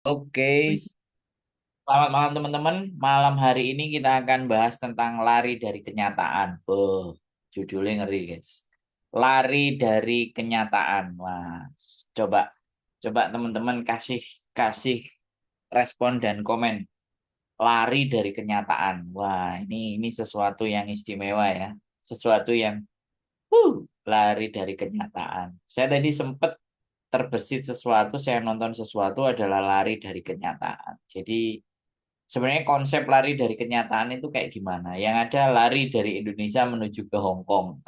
Oke, selamat malam teman-teman. Malam hari ini kita akan bahas tentang lari dari kenyataan. Judulnya ngeri, guys. Lari dari kenyataan. Wah, coba coba teman-teman kasih kasih respon dan komen. Lari dari kenyataan. Wah, ini sesuatu yang istimewa ya. Sesuatu yang uh, lari dari kenyataan. Saya tadi sempat terbesit sesuatu, saya nonton sesuatu adalah lari dari kenyataan. Jadi sebenarnya konsep lari dari kenyataan itu kayak gimana? Yang ada lari dari Indonesia menuju ke Hong Kong.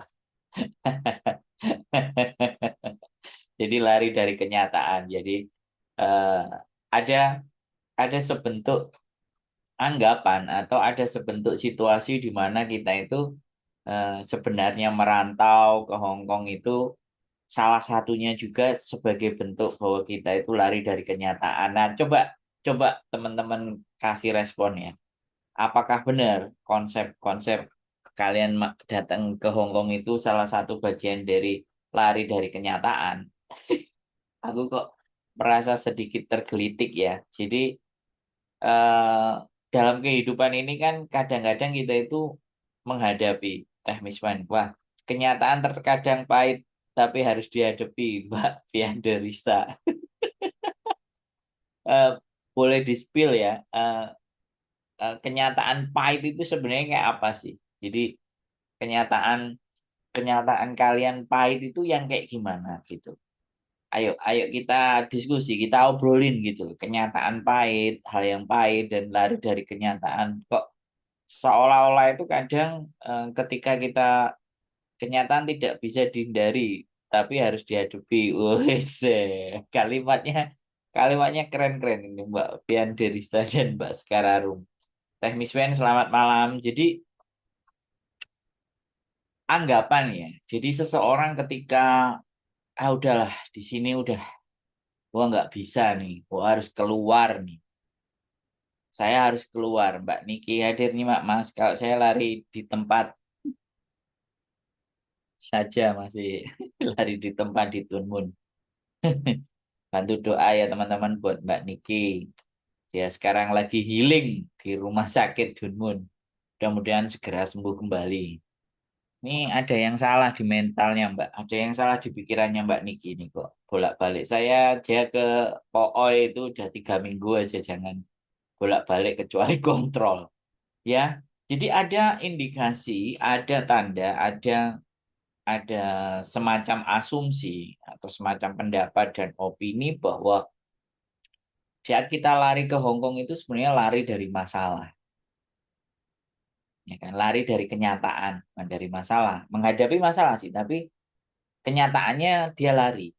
Jadi lari dari kenyataan. Jadi eh, ada ada sebentuk anggapan atau ada sebentuk situasi di mana kita itu sebenarnya merantau ke Hong Kong itu salah satunya juga sebagai bentuk bahwa kita itu lari dari kenyataan. Nah, coba coba teman-teman kasih respon ya. Apakah benar konsep-konsep kalian datang ke Hong Kong itu salah satu bagian dari lari dari kenyataan? Aku kok merasa sedikit tergelitik ya. Jadi eh, dalam kehidupan ini kan kadang-kadang kita itu menghadapi Teh Miswan. Wah, kenyataan terkadang pahit tapi harus dihadapi, Mbak Fianda Rista. Eh, boleh di-spill ya. Kenyataan pahit itu sebenarnya kayak apa sih? Jadi kenyataan kenyataan kalian pahit itu yang kayak gimana gitu. Ayo, ayo kita diskusi, kita obrolin gitu. Kenyataan pahit, hal yang pahit dan lari dari kenyataan. Kok seolah-olah itu kadang ketika kita kenyataan tidak bisa dihindari, tapi harus dihadapi. Wes, kalimatnya kalimatnya keren-keren ini Mbak Pian Derista dan Mbak Skararum. Teh Miswen, selamat malam. Jadi anggapan ya. Jadi seseorang ketika udahlah di sini udah gua nggak bisa nih, gua harus keluar nih. Saya harus keluar. Mbak Niki hadir nih Mak Mas. Kalau saya lari di tempat saja masih lari di tempat di Tunmun. Bantu doa ya teman-teman buat Mbak Niki. Dia sekarang lagi healing di rumah sakit Dunmun. Mudah-mudahan segera sembuh kembali. Ini ada yang salah di mentalnya Mbak. Ada yang salah di pikirannya Mbak Niki ini kok. Bolak-balik. Saya dia ke POOI itu udah 3 minggu aja. Jangan bolak-balik kecuali kontrol. Ya. Jadi ada indikasi, ada tanda, ada semacam asumsi atau semacam pendapat dan opini bahwa saat kita lari ke Hong Kong itu sebenarnya lari dari masalah, ya kan? Lari dari kenyataan, bukan dari masalah. Menghadapi masalah sih, tapi kenyataannya dia lari.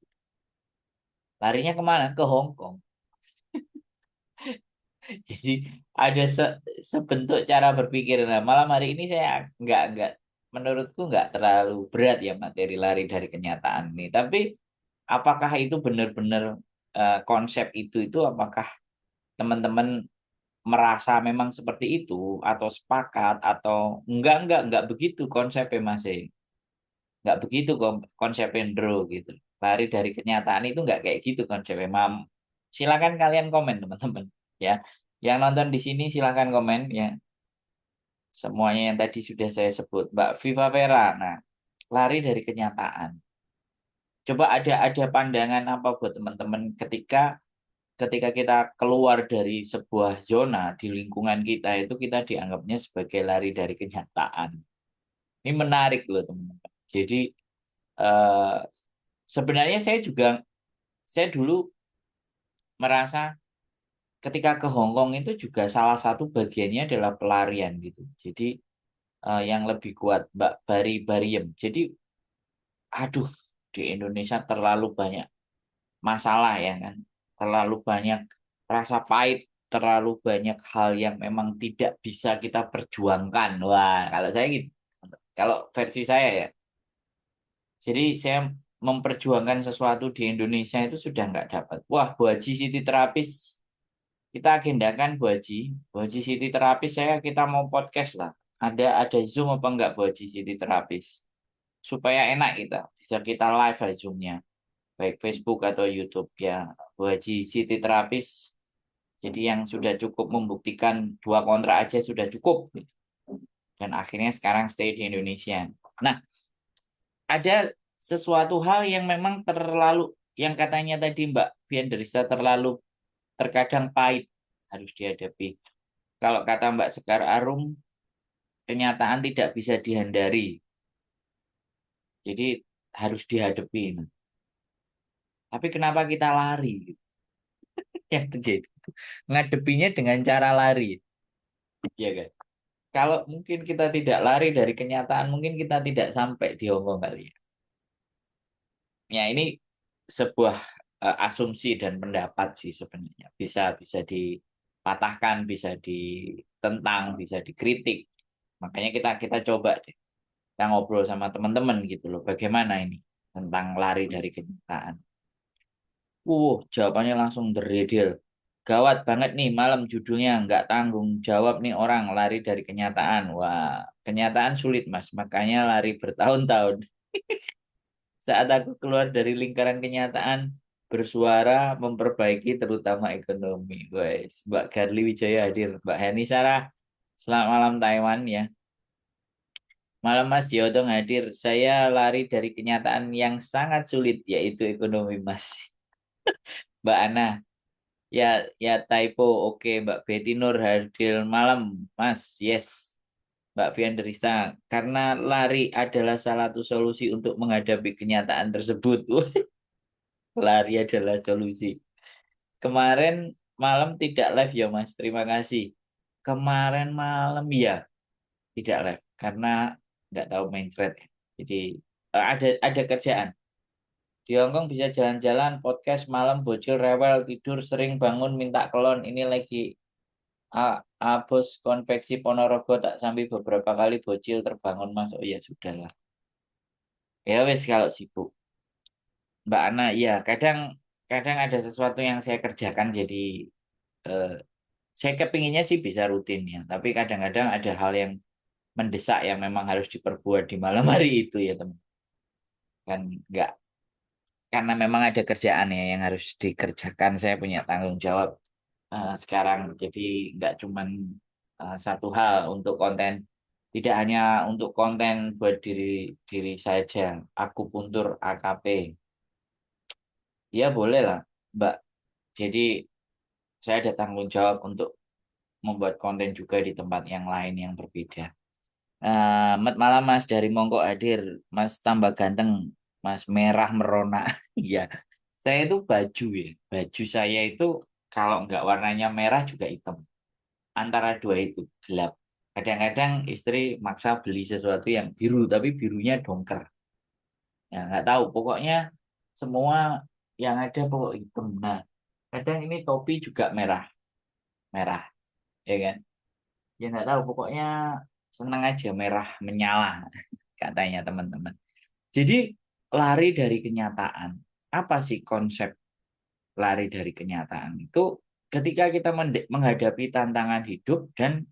Larinya kemana? Ke Hong Kong. Jadi ada sebentuk cara berpikir. Nah, malam hari ini saya nggak, menurutku nggak terlalu berat ya materi lari dari kenyataan ini. Tapi apakah itu benar-benar konsep itu apakah teman-teman merasa memang seperti itu atau sepakat atau enggak begitu konsepnya Mas. Nggak begitu konsepnya Bro gitu. Lari dari kenyataan itu nggak kayak gitu konsepnya Mam. Silakan kalian komen teman-teman ya. Yang nonton di sini silakan komen ya. Semuanya yang tadi sudah saya sebut. Mbak Viva Vera. Nah, lari dari kenyataan. Coba ada pandangan apa buat teman-teman ketika ketika kita keluar dari sebuah zona di lingkungan kita itu kita dianggapnya sebagai lari dari kenyataan. Ini menarik loh teman-teman. Jadi eh, sebenarnya saya dulu merasa ketika ke Hong Kong itu juga salah satu bagiannya adalah pelarian gitu. Jadi yang lebih kuat Mbak Bari Bariem. Jadi aduh di Indonesia terlalu banyak masalah ya kan. Terlalu banyak rasa pahit, terlalu banyak hal yang memang tidak bisa kita perjuangkan. Wah, kalau saya gitu. Kalau versi saya ya. Jadi saya memperjuangkan sesuatu di Indonesia itu sudah nggak dapat. Wah, Bu Haji Siti Terapis kita agendakan Bu Haji. Bu Haji Siti Terapis kita mau podcast lah. Ada Zoom apa enggak Bu Haji Siti Terapis? Supaya enak kita. Bisa kita live lah Zoom-nya. Baik Facebook atau YouTube ya. Bu Haji Siti Terapis. Jadi yang sudah cukup membuktikan 2 kontrak aja sudah cukup. Dan akhirnya sekarang stay di Indonesia. Nah, ada sesuatu hal yang memang terlalu, yang katanya tadi Mbak Fianderista terlalu terkadang pahit harus dihadapi. Kalau kata Mbak Sekar Arum, kenyataan tidak bisa dihindari. Jadi harus dihadapi. Tapi kenapa kita lari? Yang terjadi. Ngadepinya dengan cara lari. Ya kan? Kalau mungkin kita tidak lari dari kenyataan, mungkin kita tidak sampai di Hongkong kali ya. Ya ini sebuah asumsi dan pendapat sih sebenarnya. Bisa bisa dipatahkan, bisa ditentang, bisa dikritik. Makanya kita kita coba deh. Kita ngobrol sama teman-teman gitu loh. Bagaimana ini tentang lari dari kenyataan. Jawabannya langsung deredel. Gawat banget nih malam judulnya nggak tanggung jawab nih orang lari dari kenyataan. Wah, kenyataan sulit mas, makanya lari bertahun-tahun. Saat aku keluar dari lingkaran kenyataan, bersuara memperbaiki terutama ekonomi. Guys, Mbak Garli Wijaya hadir, Mbak Heni Sarah, selamat malam Taiwan ya. Malam Mas Yodong hadir. Saya lari dari kenyataan yang sangat sulit yaitu ekonomi Mas. Mbak Ana, ya, ya typo. Oke, Mbak Betty Nur hadir malam, Mas. Yes, Mbak Fianderista. Karena lari adalah salah satu solusi untuk menghadapi kenyataan tersebut. Lari adalah solusi. Kemarin malam tidak live ya, Mas. Terima kasih. Kemarin malam ya tidak live karena nggak tahu main thread. Jadi ada kerjaan. Di Hongkong bisa jalan-jalan, podcast malam, bocil, rewel, tidur, sering bangun, minta kelon. Ini lagi bos konveksi Ponorogo tak sampai beberapa kali bocil terbangun mas. Oh ya sudahlah. Ya wes kalau sibuk. Mbak Ana, iya kadang kadang ada sesuatu yang saya kerjakan jadi eh, saya kepinginnya sih bisa rutin ya. Tapi kadang-kadang ada hal yang mendesak yang memang harus diperbuat di malam hari itu ya teman. Kan nggak karena memang ada kerjaan ya yang harus dikerjakan. Saya punya tanggung jawab sekarang. Jadi nggak cuman satu hal untuk konten, tidak hanya untuk konten buat diri diri saja. Aku puntur AKP, ya boleh lah, Mbak. Jadi saya ada tanggung jawab untuk membuat konten juga di tempat yang lain yang berbeda. Selamat malam Mas dari Mongko hadir, Mas tambah ganteng, Mas merah merona. Iya, saya itu baju ya, baju saya itu kalau nggak warnanya merah juga hitam. Antara dua itu gelap. Kadang-kadang istri maksa beli sesuatu yang biru, tapi birunya dongker. Ya nggak tahu, pokoknya semua yang ada pokok hitam. Nah, kadang ini topi juga merah, merah, ya kan? Ya nggak tahu, pokoknya seneng aja merah menyala, katanya teman-teman. Jadi lari dari kenyataan. Apa sih konsep lari dari kenyataan? Itu ketika kita menghadapi tantangan hidup dan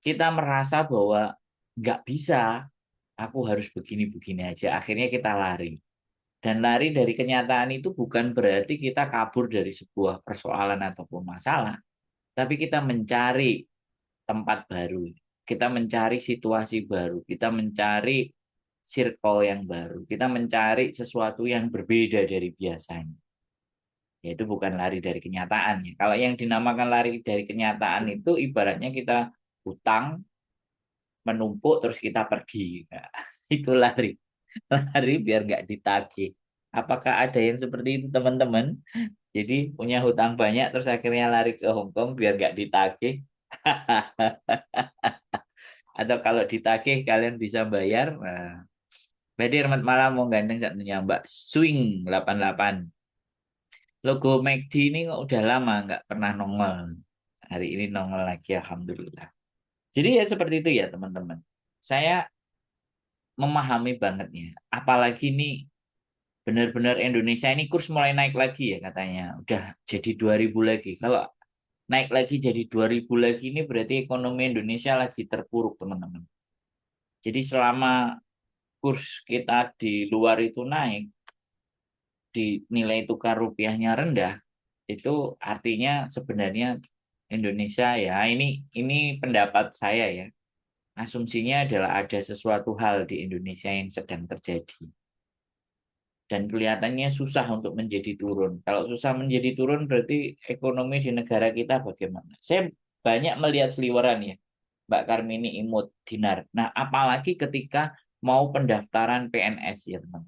kita merasa bahwa nggak bisa, aku harus begini-begini aja. Akhirnya kita lari. Dan lari dari kenyataan itu bukan berarti kita kabur dari sebuah persoalan ataupun masalah, tapi kita mencari tempat baru. Kita mencari situasi baru. Kita mencari circle yang baru. Kita mencari sesuatu yang berbeda dari biasanya. Yaitu bukan lari dari kenyataan. Ya. Kalau yang dinamakan lari dari kenyataan itu ibaratnya kita hutang, menumpuk terus kita pergi. Nah, itu lari. Lari biar nggak ditagih. Apakah ada yang seperti itu teman-teman? Jadi punya hutang banyak terus akhirnya lari ke Hong Kong biar nggak ditagih. Atau kalau ditagih kalian bisa bayar. Nah, berarti Rahmat Malam mau gandeng satunya Mbak Swing 88. Logo McD ini kok udah lama nggak pernah nongol. Hari ini nongol lagi Alhamdulillah. Jadi ya seperti itu ya teman-teman. Saya memahami banget ya. Apalagi nih benar-benar Indonesia ini kurs mulai naik lagi ya katanya. Udah jadi 2000 lagi. Kalau naik lagi jadi 2000 lagi ini berarti ekonomi Indonesia lagi terpuruk teman-teman. Jadi selama kurs kita di luar itu naik, di nilai tukar rupiahnya rendah, itu artinya sebenarnya Indonesia ya, ini pendapat saya ya. Asumsinya adalah ada sesuatu hal di Indonesia yang sedang terjadi. Dan kelihatannya susah untuk menjadi turun. Kalau susah menjadi turun berarti ekonomi di negara kita bagaimana? Saya banyak melihat seliweran ya, Mbak Karmini Imut Dinar. Nah, apalagi ketika mau pendaftaran PNS ya teman.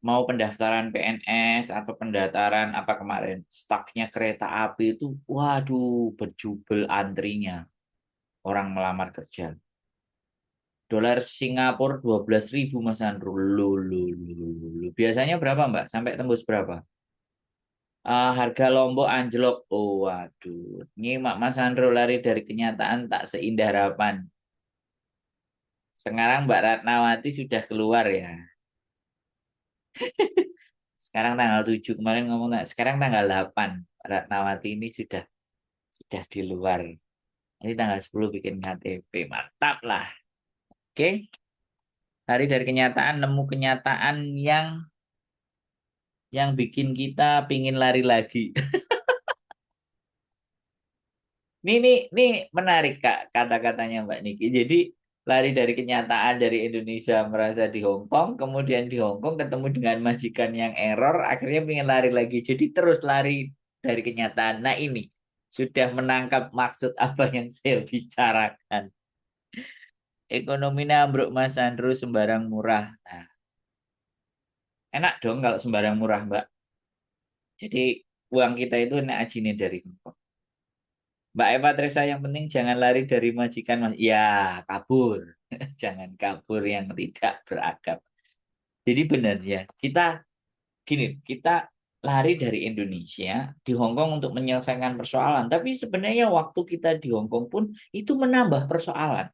Mau pendaftaran PNS atau pendaftaran apa kemarin, staknya kereta api itu, waduh, berjubel antrinya orang melamar kerja. Dolar Singapura 12.000 Mas Andro. Lu. Biasanya berapa Mbak? Sampai tembus berapa? Harga Lombok anjlok. Oh, waduh. Ini Mas Andro lari dari kenyataan tak seindah harapan. Sekarang Mbak Ratnawati sudah keluar ya. Sekarang tanggal 7 kemarin ngomong, nah, sekarang tanggal 8. Mbak Ratnawati ini sudah di luar. Ini tanggal 10 bikin KTP. Mantap lah. Oke. Lari dari kenyataan, nemu kenyataan yang bikin kita pingin lari lagi. Ini menarik Kak kata-katanya Mbak Niki. Jadi lari dari kenyataan dari Indonesia merasa di Hong Kong, kemudian di Hong Kong ketemu dengan majikan yang error, akhirnya pengen lari lagi. Jadi terus lari dari kenyataan. Nah ini sudah menangkap maksud apa yang saya bicarakan. Ekonomi ambruk Mas Andrew sembarang murah. Nah, enak dong kalau sembarang murah Mbak. Jadi uang kita itu enak ajine dari Hong Kong. Mbak Eva Tresa yang penting jangan lari dari majikan mas. Ya kabur, jangan kabur yang tidak beradab. Jadi benar ya kita gini kita lari dari Indonesia di Hong Kong untuk menyelesaikan persoalan. Tapi sebenarnya waktu kita di Hong Kong pun itu menambah persoalan,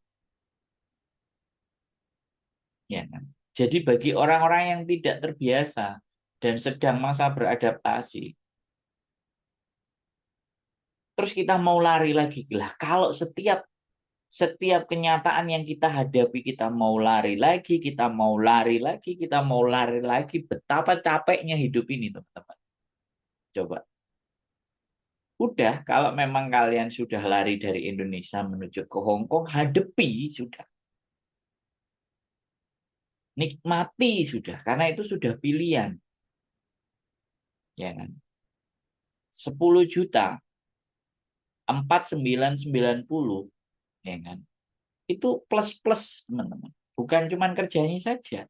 ya kan? Jadi bagi orang-orang yang tidak terbiasa dan sedang masa beradaptasi, terus kita mau lari lagi lah. Kalau setiap kenyataan yang kita hadapi, kita mau lari lagi, kita mau lari lagi, kita mau lari lagi. Betapa capeknya hidup ini, teman-teman. Coba. Udah, kalau memang kalian sudah lari dari Indonesia menuju ke Hong Kong, hadepi sudah. Nikmati sudah, karena itu sudah pilihan. Ya kan? 10 juta, 4.990, ya kan? Itu plus-plus, teman-teman. Bukan cuma kerjanya saja.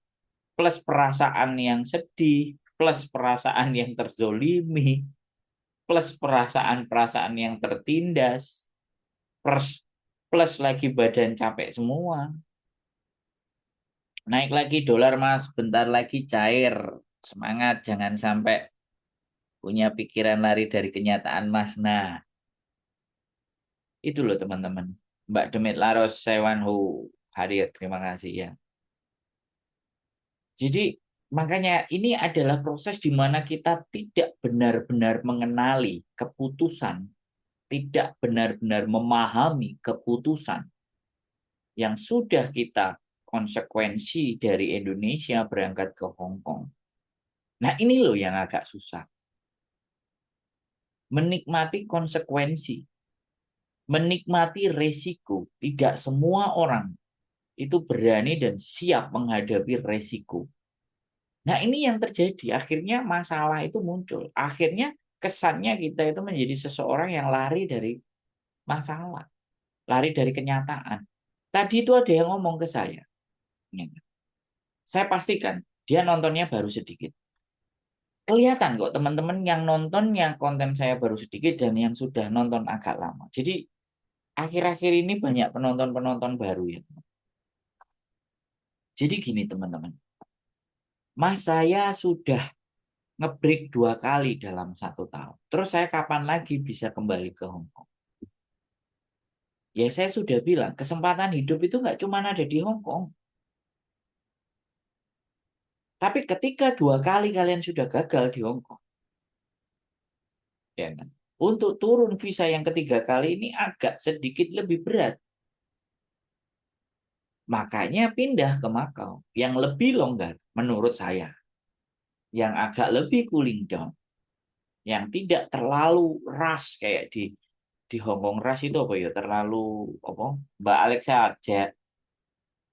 Plus perasaan yang sedih, plus perasaan yang terzolimi, plus perasaan-perasaan yang tertindas, plus, plus lagi badan capek semua. Naik lagi dolar mas, bentar lagi cair. Semangat, jangan sampai punya pikiran lari dari kenyataan mas. Nah, itu loh teman-teman. Mbak Demit Laros Sewanhu hadir, terima kasih ya. Jadi makanya ini adalah proses di mana kita tidak benar-benar mengenali keputusan, tidak benar-benar memahami keputusan yang sudah kita konsekuensi dari Indonesia berangkat ke Hong Kong. Nah ini loh yang agak susah. Menikmati konsekuensi, menikmati resiko. Tidak semua orang itu berani dan siap menghadapi resiko. Nah ini yang terjadi, akhirnya masalah itu muncul. Akhirnya kesannya kita itu menjadi seseorang yang lari dari masalah, lari dari kenyataan. Tadi itu ada yang ngomong ke saya. Saya pastikan dia nontonnya baru sedikit. Kelihatan kok teman-teman yang nonton yang konten saya baru sedikit dan yang sudah nonton agak lama. Jadi akhir-akhir ini banyak penonton-penonton baru ya. Jadi gini teman-teman, mas saya sudah ngebreak 2 kali dalam 1 tahun. Terus saya kapan lagi bisa kembali ke Hong Kong? Ya saya sudah bilang, kesempatan hidup itu nggak cuma ada di Hong Kong. Tapi ketika 2 kali kalian sudah gagal di Hong Kong, ya kan? Untuk turun visa yang ketiga kali ini agak sedikit lebih berat. Makanya pindah ke Makau yang lebih longgar menurut saya. Yang agak lebih cooling down. yang tidak terlalu ras kayak di Hong Kong. Ras itu apa ya? Terlalu apa? Mbak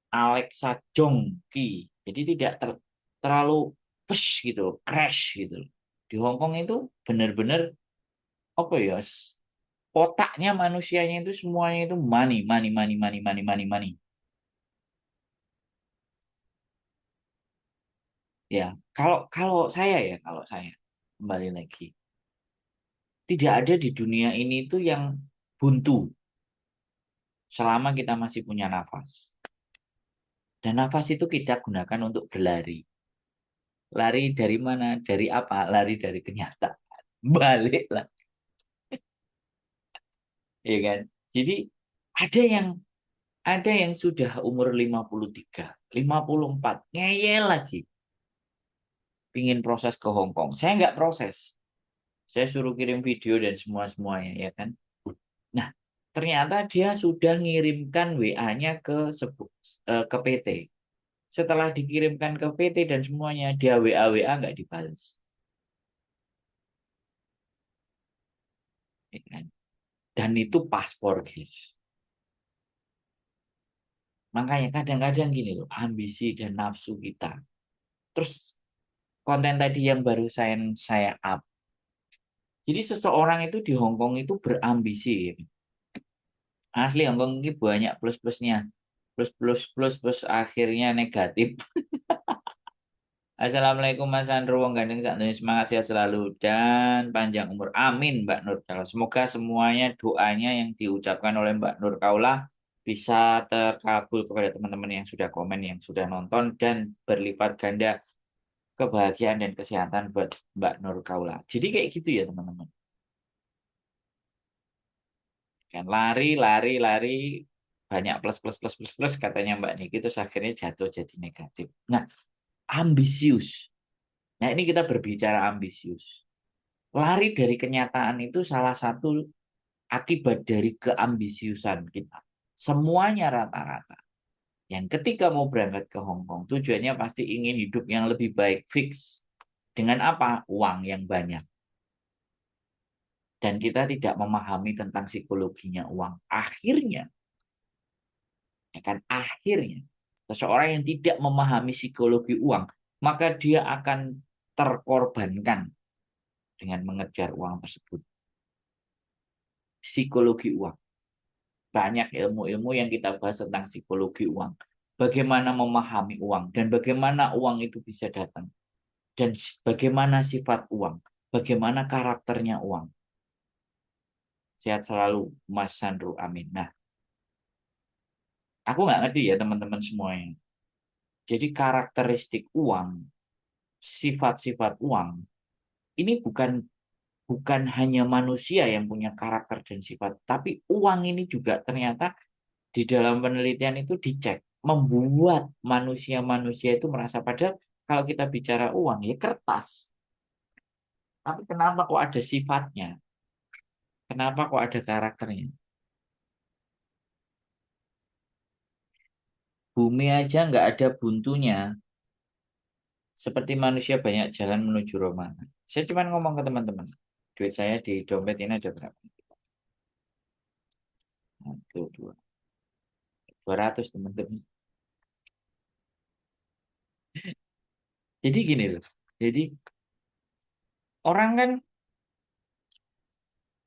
Alexa Jongki. Jadi tidak terlalu push gitu, crash gitu. Di Hong Kong itu benar-benar apa ya? Otaknya manusianya itu semuanya itu money, money, money, money, money, money, money. Ya, kalau kalau kalau saya kembali lagi, tidak ada di dunia ini itu yang buntu selama kita masih punya nafas. Dan nafas itu kita gunakan untuk berlari. Lari dari mana? Dari apa? Lari dari kenyataan. Baliklah, ya kan? Jadi ada ada yang sudah umur 53, 54, ngeyel lagi, pingin proses ke Hong Kong. Saya nggak proses. Saya suruh kirim video dan semua-semuanya, ya kan? Nah, ternyata dia sudah ngirimkan WA-nya ke PT. Setelah dikirimkan ke PT dan semuanya, dia WA nggak dibalas. Ya kan? Dan itu paspor, guys. Makanya kadang-kadang gini loh, ambisi dan nafsu kita. Terus konten tadi yang baru saya up. Jadi seseorang itu di Hong Kong itu berambisi. Asli Hong Kong ini banyak plus-plusnya. Plus, plus, plus, plus, akhirnya negatif. Assalamualaikum Mas Andro, wong gandeng saat ini semangat sehat selalu dan panjang umur. Amin Mbak Nur Kaula. Semoga semuanya doanya yang diucapkan oleh Mbak Nur Kaula bisa terkabul kepada teman-teman yang sudah komen, yang sudah nonton dan berlipat ganda kebahagiaan dan kesehatan buat Mbak Nur Kaula. Jadi kayak gitu ya teman-teman. Kan lari, lari, lari, banyak plus, plus, plus, plus, plus katanya Mbak Niki, terus akhirnya jatuh jadi negatif. Nah, ambisius. Nah, ini kita berbicara ambisius. Lari dari kenyataan itu salah satu akibat dari keambisiusan kita. Semuanya rata-rata. Yang ketika mau berangkat ke Hong Kong, tujuannya pasti ingin hidup yang lebih baik, fix. Dengan apa? Uang yang banyak. Dan kita tidak memahami tentang psikologinya uang. Akhirnya, seseorang yang tidak memahami psikologi uang, maka dia akan terkorbankan dengan mengejar uang tersebut. Psikologi uang. Banyak ilmu-ilmu yang kita bahas tentang psikologi uang. Bagaimana memahami uang dan bagaimana uang itu bisa datang. Dan bagaimana sifat uang. Bagaimana karakternya uang. Sehat selalu Mas Sandro, amin. Nah, aku nggak ngerti ya teman-teman semuanya. Jadi karakteristik uang, sifat-sifat uang, ini bukan hanya manusia yang punya karakter dan sifat, tapi uang ini juga ternyata di dalam penelitian itu dicek, membuat manusia-manusia itu merasa, padahal kalau kita bicara uang ya kertas, tapi kenapa kok ada sifatnya, kenapa kok ada karakternya. Bumi aja nggak ada buntunya, seperti manusia banyak jalan menuju Roma. Saya cuma ngomong ke teman-teman, duit saya di dompet ini ada berapa? Satu, dua, 200 teman-teman. Jadi gini loh, jadi orang kan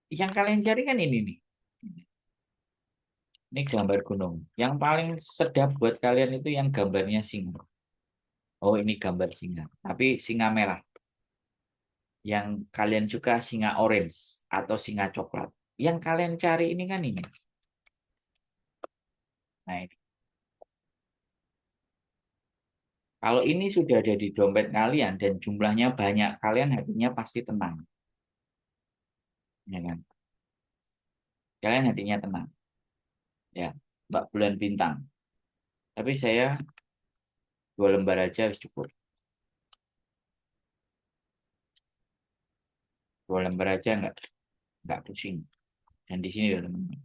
yang kalian cari kan ini nih. Ini gambar gunung. Yang paling sedap buat kalian itu yang gambarnya singa. Oh, ini gambar singa. Tapi singa merah. Yang kalian suka singa orange atau singa coklat. Yang kalian cari ini kan ini. Nah, ini. Kalau ini sudah ada di dompet kalian dan jumlahnya banyak, kalian hatinya pasti tenang. Ya kan? Kalian hatinya tenang. Ya, Mbak Bulan Bintang. Tapi saya 2 lembar aja harus cukup. 2 lembar aja nggak pusing. Dan di sini loh teman-teman.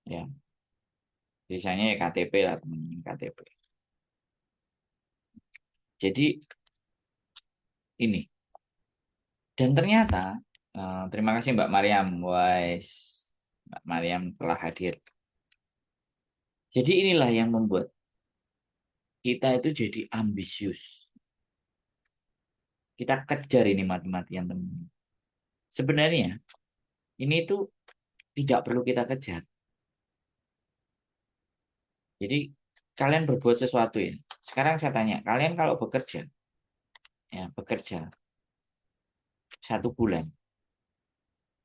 Ya, biasanya ya KTP lah teman-teman, KTP. Jadi ini. Dan ternyata, terima kasih Mbak Mariam, wise, Mbak Mariam telah hadir. Jadi inilah yang membuat kita itu jadi ambisius. Kita kejar ini mati-matian teman. Sebenarnya ini tuh tidak perlu kita kejar. Jadi kalian berbuat sesuatu ya. Sekarang saya tanya, kalian kalau bekerja, ya bekerja 1 bulan,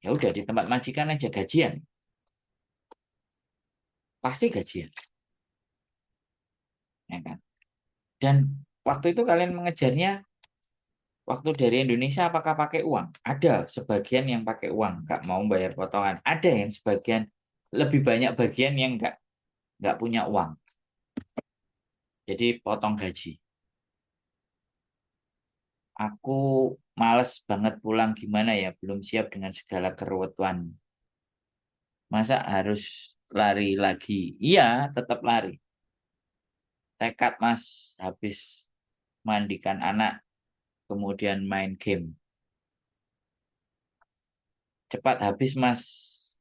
ya udah di tempat majikan aja gajian, pasti gajian, ya kan? Dan waktu itu kalian mengejarnya, waktu dari Indonesia apakah pakai uang? Ada sebagian yang pakai uang, nggak mau bayar potongan. Ada yang sebagian, lebih banyak bagian yang nggak punya uang, jadi potong gaji. Aku males banget pulang, gimana ya, belum siap dengan segala keruwetan. Masa harus lari lagi? Iya, tetap lari. Tekad Mas, habis mandikan anak, kemudian main game. Cepat habis Mas,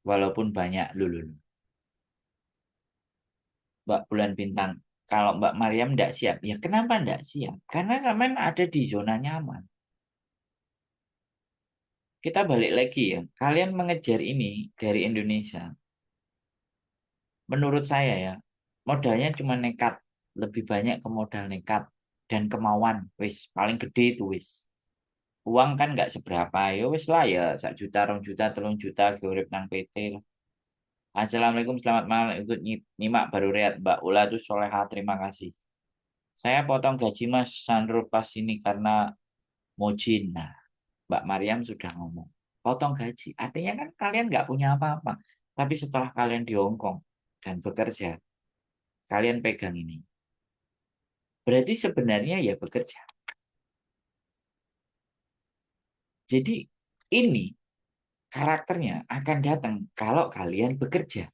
walaupun banyak lulu. Mbak Bulan Bintang, kalau Mbak Mariam tidak siap, ya kenapa tidak siap? Karena sampean ada di zona nyaman. Kita balik lagi ya, kalian mengejar ini dari Indonesia. Menurut saya ya, modalnya cuma nekat. Lebih banyak ke modal nekat dan kemauan. Wis, paling gede itu wis. Uang kan nggak seberapa. Ya wis lah ya, 1 juta, 2 juta, 3 juta, urip nang PT lah. Assalamualaikum, selamat malam. Ikut nyimak baru rehat. Mbak Ula itu soleha, terima kasih. Saya potong gaji Mas Sandro pas ini karena mojin. Nah, Mbak Mariam sudah ngomong. Potong gaji. Artinya kan kalian nggak punya apa-apa. Tapi setelah kalian di Hong Kong dan bekerja, kalian pegang ini. Berarti sebenarnya ya bekerja. Jadi ini karakternya akan datang kalau kalian bekerja.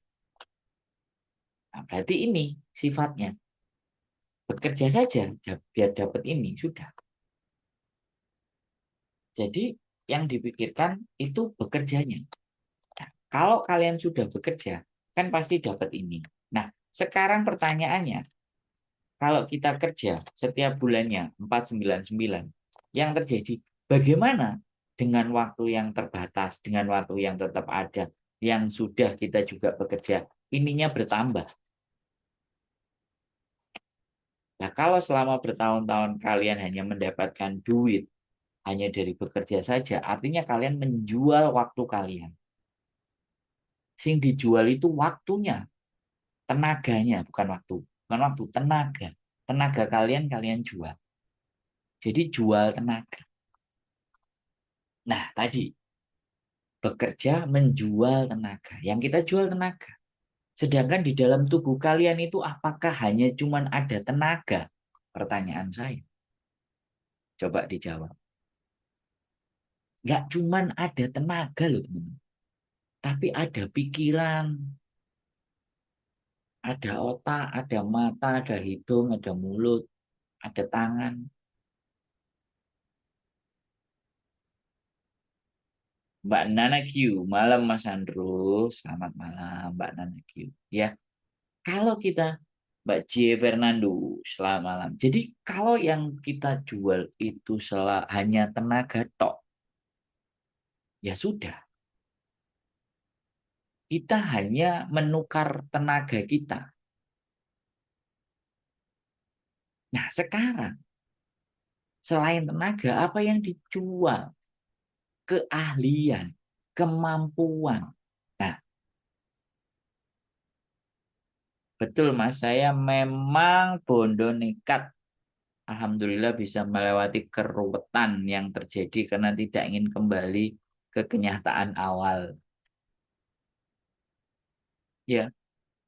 Nah, berarti ini sifatnya. Bekerja saja biar dapat ini, sudah. Jadi yang dipikirkan itu bekerjanya. Nah, kalau kalian sudah bekerja, kan pasti dapat ini. Nah, sekarang pertanyaannya, kalau kita kerja setiap bulannya 499, yang terjadi bagaimana dengan waktu yang terbatas, dengan waktu yang tetap ada, yang sudah kita juga bekerja, ininya bertambah. Nah, kalau selama bertahun-tahun kalian hanya mendapatkan duit hanya dari bekerja saja, artinya kalian menjual waktu kalian. Sing dijual itu waktunya, tenaganya, bukan waktu. Bukan waktu, tenaga. Tenaga kalian, kalian jual. Jadi jual tenaga. Nah, tadi bekerja menjual tenaga. Yang kita jual tenaga. Sedangkan di dalam tubuh kalian itu apakah hanya cuman ada tenaga? Pertanyaan saya. Coba dijawab. Nggak cuman ada tenaga loh teman. Tapi ada pikiran, ada otak, ada mata, ada hidung, ada mulut, ada tangan. Mbak Nana Q, malam Mas Andrew. Selamat malam Mbak Nana Q. Ya, kalau kita Mbak J. Fernando, selamat malam. Jadi kalau yang kita jual itu hanya tenaga tok, ya sudah. Kita hanya menukar tenaga kita. Nah sekarang, selain tenaga, apa yang dijual? Keahlian, kemampuan. Nah, betul Mas, saya memang bondo nekat. Alhamdulillah bisa melewati keruwetan yang terjadi karena tidak ingin kembali ke kenyataan awal. Ya,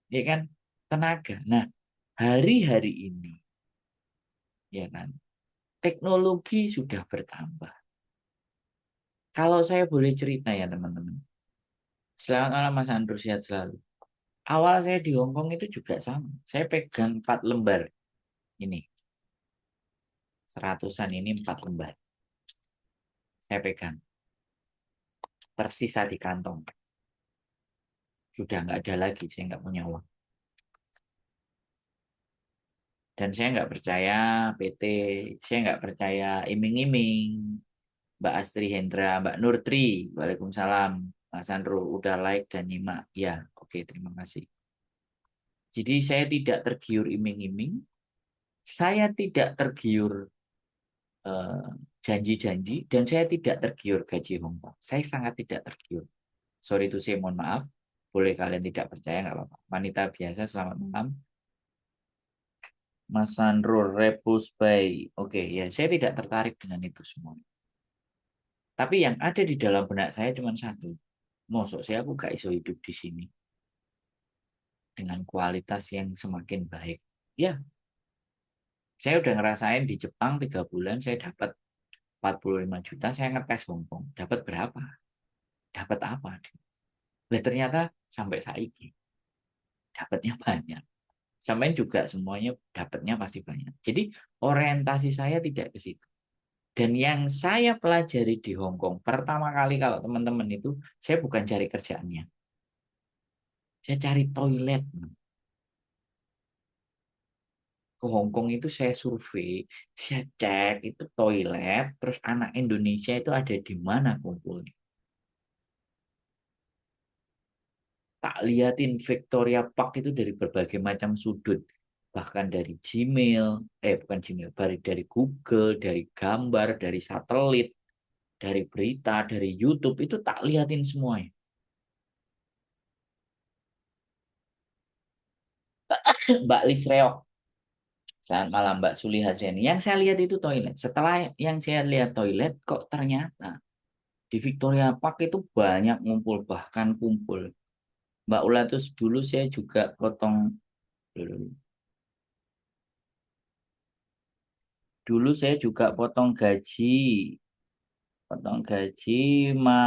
ya kan? Tenaga. Nah, hari-hari ini, ya kan? Teknologi sudah bertambah. Kalau saya boleh cerita ya teman-teman. Selamat malam Mas Andrew, sehat selalu. Awal saya di Hong Kong itu juga sama. Saya pegang 4 lembar. Ini, seratusan ini 4 lembar. Saya pegang. tersisa di kantong. Sudah nggak ada lagi, saya nggak punya uang. Dan saya nggak percaya PT, saya nggak percaya iming-iming. Mbak Astri Hendra, Mbak Nurtri, Waalaikumsalam. Mas Sandro, udah like dan nyimak. Ya, oke, terima kasih. Jadi saya tidak tergiur iming-iming, saya tidak tergiur eh, janji-janji, dan saya tidak tergiur gaji Hongkong. Saya sangat tidak tergiur. Sorry itu saya mohon maaf. Boleh kalian tidak percaya, nggak apa-apa. Wanita biasa, selamat malam. Mas Sandro, Repus Bay. Oke, ya saya tidak tertarik dengan itu semua. Tapi yang ada di dalam benak saya cuma satu. Mosok saya aku gak iso hidup di sini dengan kualitas yang semakin baik. Ya, saya udah ngerasain di Jepang 3 bulan saya dapat 45 juta, saya ngetes Hongkong. Dapat berapa? Dapat apa? Nah, ternyata sampai saiki dapatnya banyak. Sampai juga semuanya dapatnya pasti banyak. Jadi orientasi saya tidak ke situ. Dan yang saya pelajari di Hong Kong pertama kali, kalau teman-teman itu, saya bukan cari kerjaannya. Saya cari toilet. Ke Hong Kong itu saya survei, saya cek itu toilet, terus anak Indonesia itu ada di mana kumpulnya. Tak liatin Victoria Park itu dari berbagai macam sudut. Bahkan dari Gmail, bukan Gmail, dari Google, dari gambar, dari satelit, dari berita, dari YouTube, itu tak liatin semuanya. Mbak Lis Reok, selamat malam Mbak Suli Haseni. Yang saya lihat itu toilet. Setelah yang saya lihat toilet, kok ternyata di Victoria Park itu banyak ngumpul, bahkan kumpul. Mbak Ulatus, dulu saya juga potong, dulu, dulu saya juga potong gaji ma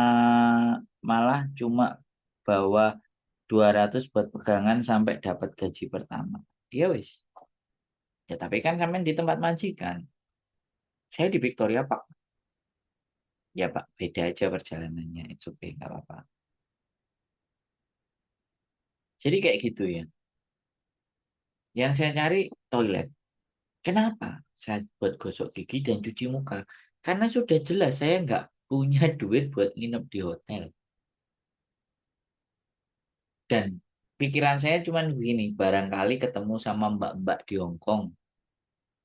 malah cuma bawa 200 buat pegangan sampai dapat gaji pertama. Dia wis. Ya tapi kan sampean di tempat majikan. Saya di Victoria Park. Ya Pak, beda aja perjalanannya. It's okay, nggak apa-apa. Jadi kayak gitu ya. Yang saya cari toilet. Kenapa? Saya buat gosok gigi dan cuci muka. Karena sudah jelas saya nggak punya duit buat nginep di hotel. Dan pikiran saya cuma begini, barangkali ketemu sama mbak-mbak di Hong Kong,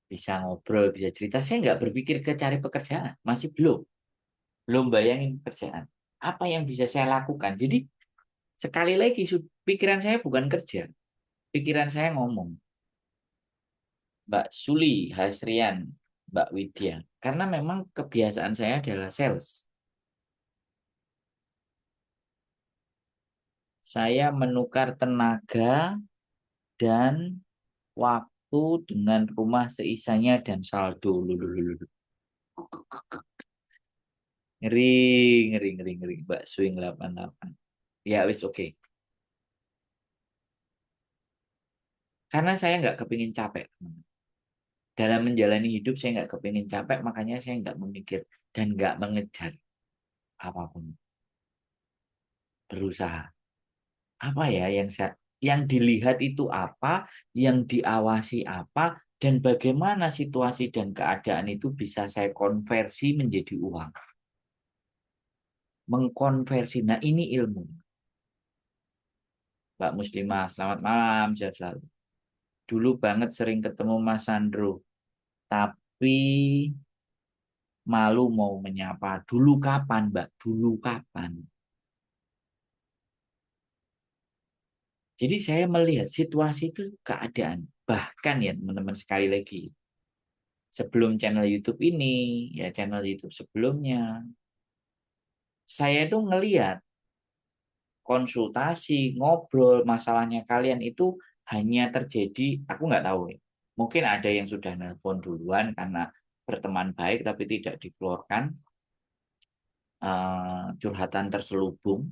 bisa ngobrol, bisa cerita. Saya nggak berpikir ke cari pekerjaan. Masih belum. Belum bayangin pekerjaan. Apa yang bisa saya lakukan? Jadi sekali lagi, pikiran saya bukan kerja. Pikiran saya ngomong. Mbak Suli, Hasrian, Mbak Widya. Karena memang kebiasaan saya adalah sales. Saya menukar tenaga dan waktu dengan rumah seisanya dan saldo. Lulululu. Ngeri, ngeri, ngeri, ngeri. Mbak Swing 88. Ya, wis oke. Karena saya nggak kepingin capek. Dalam menjalani hidup saya nggak kepingin capek, makanya saya nggak memikir dan nggak mengejar apapun. Berusaha. Apa ya yang dilihat itu apa, yang diawasi apa, dan bagaimana situasi dan keadaan itu bisa saya konversi menjadi uang. Mengkonversi. Nah, ini ilmu. Mbak Muslimah, selamat malam, sehat selalu. Dulu banget sering ketemu Mas Sandro, tapi malu mau menyapa. Dulu kapan, Mbak? Dulu kapan? Jadi saya melihat situasi itu keadaan. Bahkan ya teman-teman, sekali lagi, sebelum channel YouTube ini, ya channel YouTube sebelumnya, saya itu ngelihat konsultasi, ngobrol, masalahnya kalian itu hanya terjadi, aku nggak tahu ya. Mungkin ada yang sudah nelpon duluan karena berteman baik tapi tidak dikeluarkan, curhatan terselubung.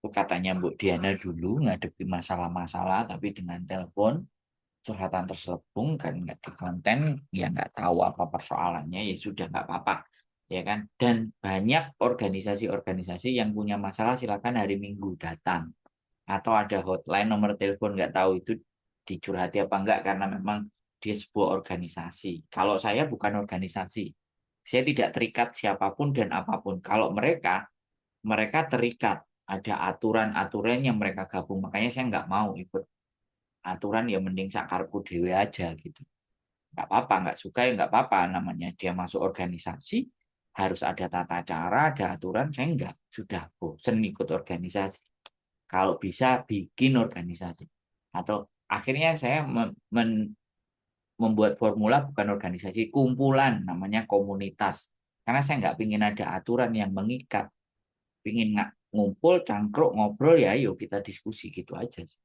Itu katanya Mbok Diana dulu ngadepi masalah-masalah tapi dengan telepon, curhatan terselubung kan nggak di konten, ya nggak tahu apa persoalannya, ya sudah nggak apa-apa. ya kan? Dan banyak organisasi-organisasi yang punya masalah silakan hari Minggu datang atau ada hotline nomor telepon nggak tahu itu dicurhati apa enggak karena memang dia sebuah organisasi. Kalau saya bukan organisasi, saya tidak terikat siapapun dan apapun. Kalau mereka terikat ada aturan-aturan yang mereka gabung, makanya saya nggak mau ikut aturan ya mending sakarku dewe aja gitu. Nggak apa-apa, nggak suka ya nggak apa-apa, namanya dia masuk organisasi harus ada tata cara, ada aturan. Saya nggak, sudah bosen ikut organisasi. Kalau bisa bikin organisasi atau akhirnya saya membuat formula bukan organisasi, kumpulan namanya komunitas, karena saya nggak pingin ada aturan yang mengikat, pingin nggak ngumpul cangkruk ngobrol ya yuk kita diskusi gitu aja sih.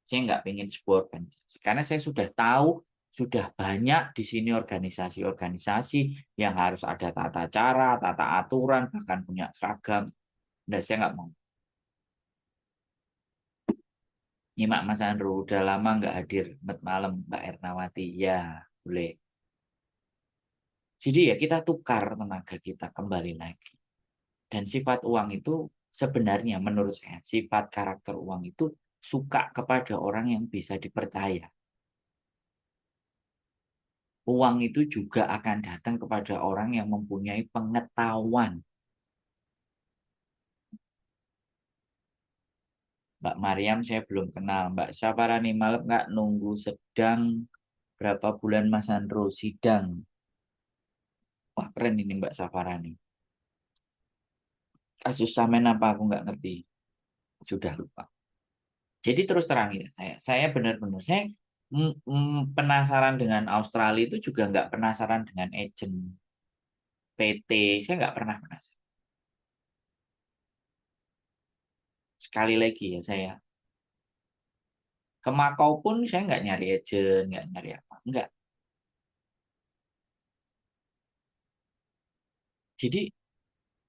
Saya nggak pengen sebuah organisasi karena saya sudah tahu sudah banyak di sini organisasi-organisasi yang harus ada tata cara, tata aturan, bahkan punya seragam. Dan saya nggak mau. Nyimak Mas Andro, udah lama nggak hadir malam Mbak Ernawati. Ya, boleh. Jadi ya kita tukar tenaga kita kembali lagi. Dan sifat uang itu sebenarnya menurut saya, sifat karakter uang itu suka kepada orang yang bisa dipercaya. Uang itu juga akan datang kepada orang yang mempunyai pengetahuan. Mbak Mariam saya belum kenal. Mbak Saparani malam nggak nunggu sedang berapa bulan Mas Andro sidang. Wah keren ini Mbak Saparani. Kasus Samen apa aku nggak ngerti. Sudah lupa. Jadi terus terang ya, saya benar-benar saya penasaran dengan Australia itu juga nggak penasaran dengan agent PT. Saya nggak pernah penasaran. Sekali lagi ya saya ke Makau pun saya nggak nyari agent, nggak nyari apa, nggak. Jadi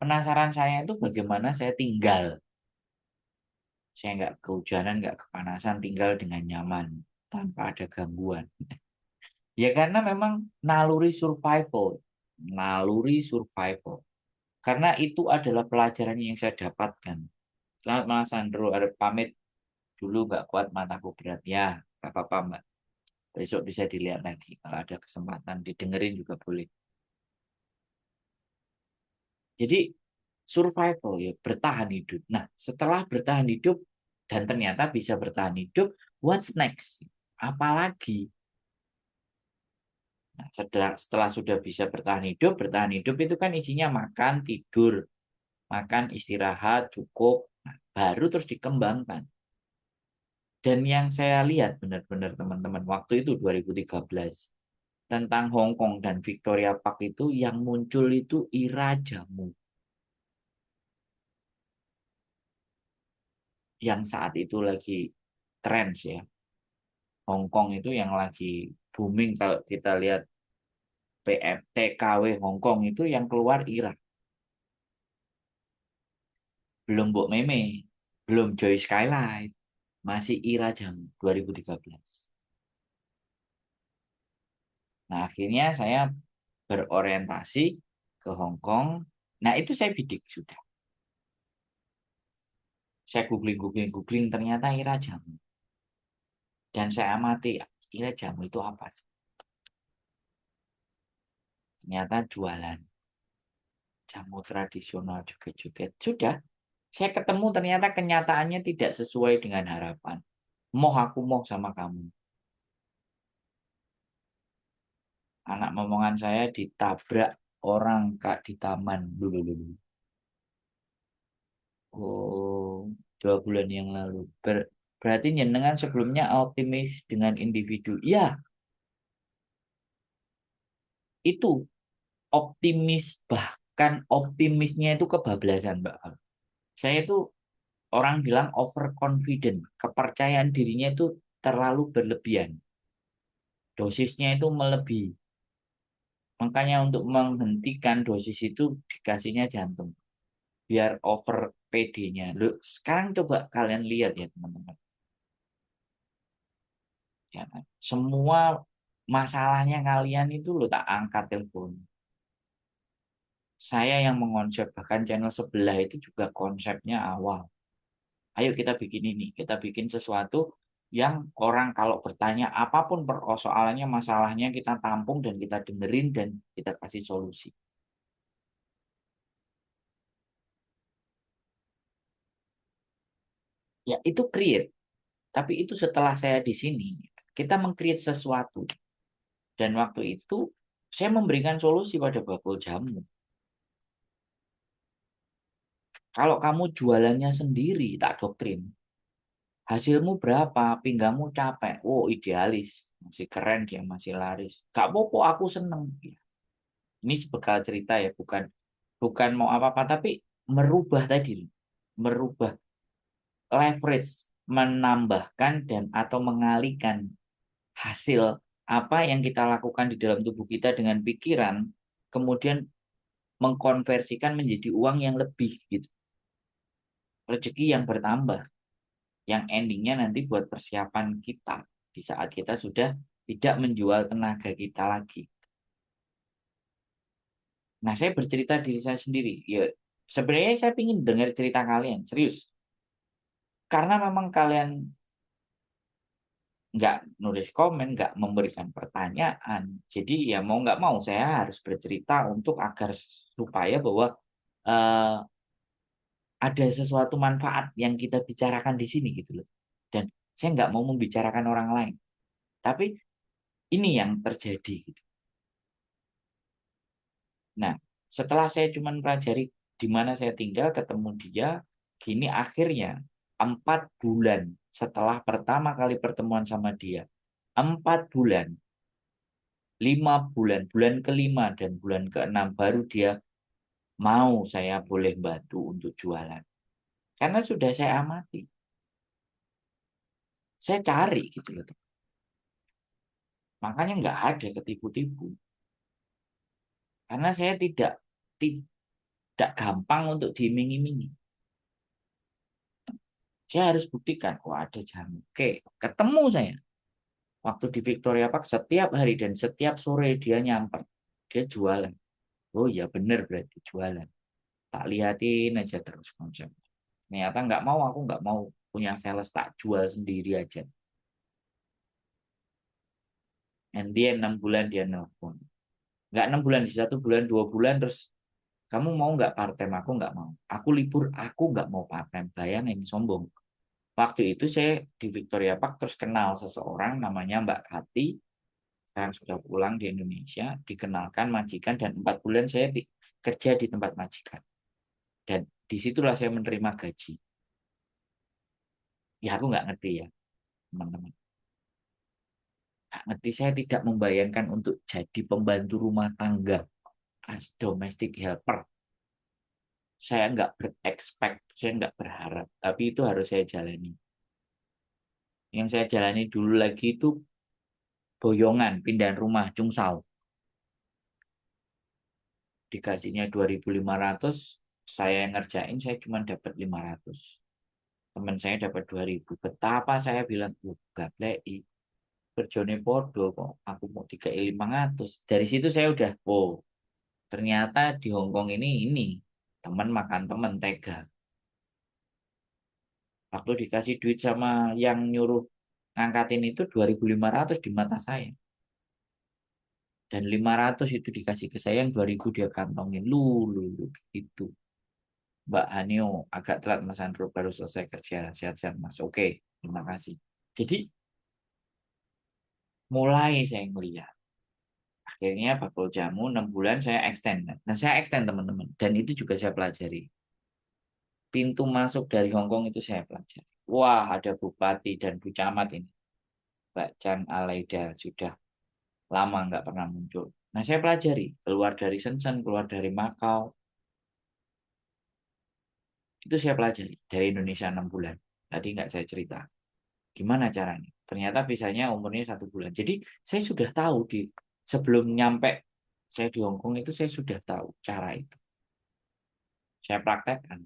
penasaran saya itu bagaimana saya tinggal. Saya nggak kehujanan, nggak kepanasan, tinggal dengan nyaman tanpa ada gangguan. Ya karena memang naluri survival, naluri survival. Karena itu adalah pelajaran yang saya dapatkan. Selamat Mas Sandro, ada pamit dulu Mbak Kuat mataku berat. Ya, nggak apa-apa Mbak. Besok bisa dilihat lagi. Kalau ada kesempatan didengerin juga boleh. Jadi survival ya, bertahan hidup. Nah, setelah bertahan hidup dan ternyata bisa bertahan hidup, what's next? Apalagi? Nah, setelah sudah bisa bertahan hidup itu kan isinya makan, tidur, makan, istirahat, cukup, nah, baru terus dikembangkan. Dan yang saya lihat benar-benar teman-teman waktu itu 2013 tentang Hong Kong dan Victoria Park itu yang muncul itu Ira Jamu yang saat itu lagi trends ya. Hong Kong itu yang lagi booming kalau kita lihat TKW Hong Kong itu yang keluar Ira. Belum Mbok Meme, belum Joy Skyline, masih Ira Jam 2013. Nah, akhirnya saya berorientasi ke Hong Kong. Nah, itu saya bidik sudah. Saya googling ternyata Ira Jam. Dan saya amati Ira Jam itu apa sih? Ternyata jualan jamu tradisional juga-juga. Sudah, saya ketemu ternyata kenyataannya tidak sesuai dengan harapan. Moh aku moh sama kamu. Anak momongan saya ditabrak orang Kak di taman dulu dulu. Oh, 2 bulan yang lalu. Berarti jenengan sebelumnya optimis dengan individu. Ya, itu optimis bahkan optimisnya itu kebablasan, Mbak. Saya itu orang bilang overconfident, kepercayaan dirinya itu terlalu berlebihan. Dosisnya itu melebihi. Makanya untuk menghentikan dosis itu dikasihnya jantung. Biar over PD-nya. Loh, sekarang coba kalian lihat ya teman-teman. Ya kan? Semua masalahnya kalian itu lo tak angkat telepon. Saya yang mengonsep, bahkan channel sebelah itu juga konsepnya awal. Ayo kita bikin ini, kita bikin sesuatu yang orang kalau bertanya apapun persoalannya, masalahnya kita tampung dan kita dengerin dan kita kasih solusi. Ya itu create, tapi itu setelah saya di sini, kita meng-create sesuatu. Dan waktu itu saya memberikan solusi pada bakul jamu. Kalau kamu jualannya sendiri, tak doktrin. Hasilmu berapa? Pinggangmu capek. Oh, idealis. Masih keren dia, masih laris. Gak apa-apa, aku seneng. Ini sebekal cerita ya, bukan bukan mau apa-apa, tapi merubah tadi. Merubah leverage, menambahkan dan atau mengalihkan hasil apa yang kita lakukan di dalam tubuh kita dengan pikiran, kemudian mengkonversikan menjadi uang yang lebih gitu. Rezeki yang bertambah, yang endingnya nanti buat persiapan kita di saat kita sudah tidak menjual tenaga kita lagi. Nah, saya bercerita diri saya sendiri. Ya, sebenarnya saya ingin dengar cerita kalian, serius. Karena memang kalian nggak nulis komen, nggak memberikan pertanyaan. Jadi ya mau nggak mau saya harus bercerita untuk agar supaya bahwa eh, ada sesuatu manfaat yang kita bicarakan di sini gitu loh. Dan saya nggak mau membicarakan orang lain. Tapi ini yang terjadi gitu. Nah, setelah saya cuma pelajari di mana saya tinggal, ketemu dia, gini akhirnya 4 bulan setelah pertama kali pertemuan sama dia, 4 bulan, 5 bulan, bulan kelima dan bulan keenam baru dia mau saya boleh bantu untuk jualan. Karena sudah saya amati, saya cari gitu loh. Makanya nggak ada ketipu-tipu. Karena saya tidak gampang untuk diiming-imingi. Saya harus buktikan, oh ada jamu. Oke, ketemu saya. Waktu di Victoria Park setiap hari dan setiap sore dia nyamper. Dia jualan. Oh ya bener berarti jualan. Tak lihatin aja terus konsep. Ternyata nggak mau, aku nggak mau punya sales, tak jual sendiri aja. And dia 6 bulan dia nelpon. Nggak 6 bulan, di 1 bulan, 2 bulan, terus kamu mau nggak part time? Aku nggak mau. Aku libur, aku nggak mau part time. Bayangin sombong. Waktu itu saya di Victoria Park terus kenal seseorang namanya Mbak Kati. Sekarang sudah pulang di Indonesia, dikenalkan majikan dan 4 bulan saya kerja di tempat majikan. Dan disitulah saya menerima gaji. Ya aku nggak ngerti ya teman-teman. Nggak ngerti, saya tidak membayangkan untuk jadi pembantu rumah tangga as domestic helper. Saya nggak berekspek, saya nggak berharap. Tapi itu harus saya jalani. Yang saya jalani dulu lagi itu boyongan, pindahan rumah, cungsau. Dikasihnya 2.500, saya yang ngerjain, saya cuma dapat 500. Teman saya dapat 2.000. Betapa saya bilang, gablek, berjone podo kok, aku mau 3.500. Dari situ saya udah, oh, ternyata di Hongkong ini, teman makan teman tega. Waktu dikasih duit sama yang nyuruh ngangkatin itu 2.500 di mata saya. Dan 500 itu dikasih ke saya, yang 2.000 dia kantongin. Lu, itu. Mbak Hanio, agak telat Mas Andro, baru selesai kerja. Sehat-sehat Mas. Oke, terima kasih. Jadi mulai saya melihat. Akhirnya bakul jamu 6 bulan saya extend. Nah saya extend teman-teman. Dan itu juga saya pelajari. Pintu masuk dari Hongkong itu saya pelajari. Wah ada bupati dan bu camat ini. Mbak Chan Alaida sudah lama nggak pernah muncul. Nah saya pelajari. Keluar dari Shenzhen, keluar dari Makau. Itu saya pelajari. Dari Indonesia 6 bulan. Tadi nggak saya cerita. Gimana caranya? Ternyata visanya umurnya 1 bulan. Jadi saya sudah tahu sebelum nyampe saya di Hongkong itu saya sudah tahu cara itu. Saya praktekkan.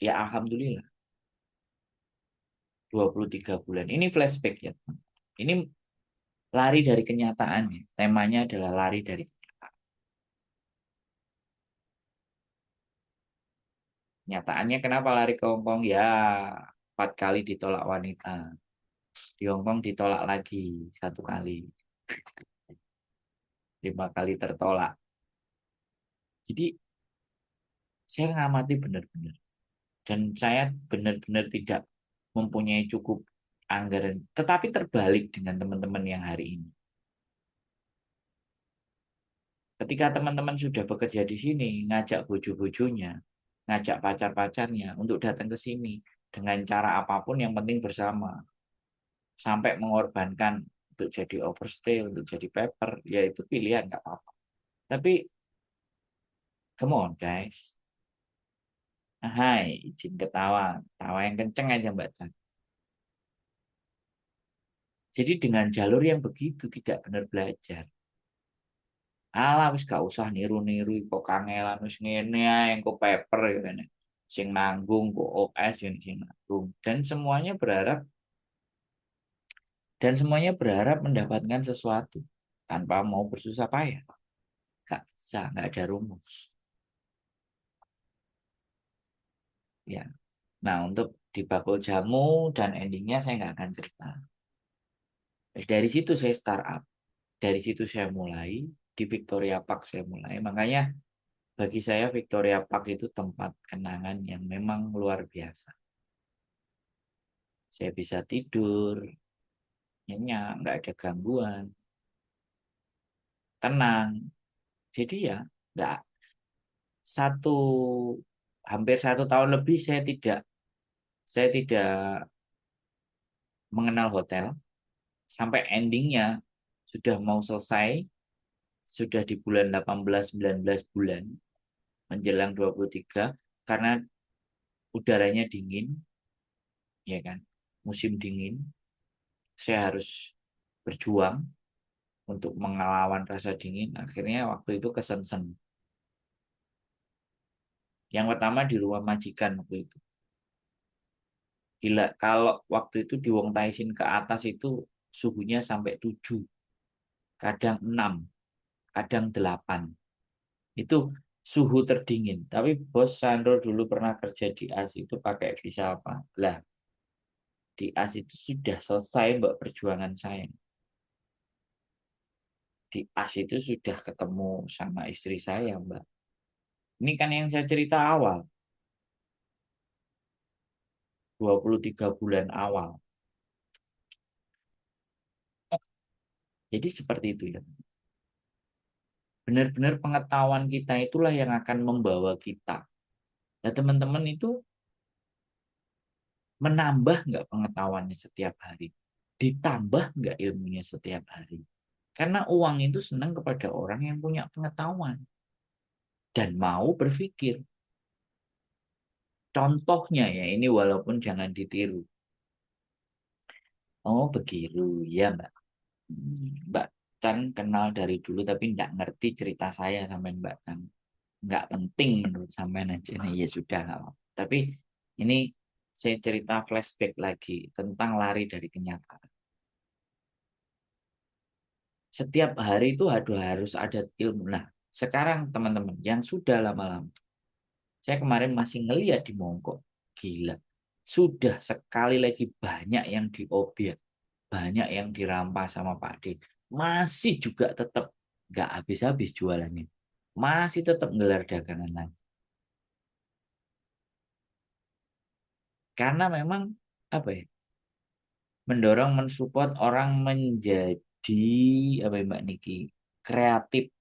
Ya alhamdulillah 23 bulan. Ini flashback ya, teman. Ini lari dari kenyataan ya. Temanya adalah lari dari kenyataan. Nyataannya kenapa lari ke Hong Kong? Ya, 4 kali ditolak wanita. Di Hong Kong ditolak lagi 1 kali. 5 kali tertolak. Jadi saya ngamati benar-benar. Dan saya benar-benar tidak mempunyai cukup anggaran. Tetapi terbalik dengan teman-teman yang hari ini. Ketika teman-teman sudah bekerja di sini, ngajak bojo-bojonya, ngajak pacar-pacarnya untuk datang ke sini dengan cara apapun yang penting bersama. Sampai mengorbankan untuk jadi overstay, untuk jadi paper, ya itu pilihan nggak apa-apa. Tapi come on guys, hai izin ketawa, ketawa yang kenceng aja Mbak Chan. Jadi dengan jalur yang begitu tidak benar belajar. Alah wis gak usah niru-niru kok kangelan wis ngene ae engko paper ya kan. Sing nanggung kok OS yang sing nanggung dan semuanya berharap mendapatkan sesuatu tanpa mau bersusah payah. Gak bisa, nggak ada rumus. Ya. Nah, untuk di bakul jamu dan endingnya saya nggak akan cerita. Dari situ saya startup, dari situ saya mulai, di Victoria Park saya mulai. Makanya bagi saya Victoria Park itu tempat kenangan yang memang luar biasa. Saya bisa tidur, nyenyak, nggak ada gangguan, tenang. Jadi ya, nggak satu hampir 1 tahun lebih saya tidak mengenal hotel sampai endingnya sudah mau selesai, sudah di bulan 18 19 bulan menjelang 23 karena udaranya dingin, ya kan? Musim dingin, saya harus berjuang untuk mengelawan rasa dingin. Akhirnya waktu itu kesensen. Yang pertama di rumah majikan waktu itu. Gila, kalau waktu itu di Wong Tai Sin ke atas itu suhunya sampai 7, kadang 6, kadang 8. Itu suhu terdingin. Tapi bos Sandro dulu pernah kerja di AS itu pakai visa apa? Lah, di AS itu sudah selesai mbak perjuangan saya. Di AS itu sudah ketemu sama istri saya, mbak. Ini kan yang saya cerita awal, 23 bulan awal. Jadi seperti itu ya. Benar-benar pengetahuan kita itulah yang akan membawa kita. Nah, teman-teman itu menambah nggak pengetahuannya setiap hari? Ditambah nggak ilmunya setiap hari? Karena uang itu senang kepada orang yang punya pengetahuan dan mau berpikir. Contohnya ya, ini walaupun jangan ditiru. Oh begitu, ya Mbak. Mbak Chan kenal dari dulu tapi nggak ngerti cerita saya sama Mbak Chan. Nggak penting menurut sampean aja nih, ya sudah nggak apa-apa. Tapi ini saya cerita flashback lagi tentang lari dari kenyataan. Setiap hari itu harus ada ilmu. Nah, sekarang teman-teman yang sudah lama-lama, saya kemarin masih ngeliat di Mongkok, gila. Sudah sekali lagi banyak yang diobjek, banyak yang dirampas sama Pak D. Masih juga tetap nggak habis-habis jualannya. Masih tetap gelar dagangan lagi. Karena memang apa ya? Mendorong mensupport orang menjadi apa ya Mbak Niki? Kreatif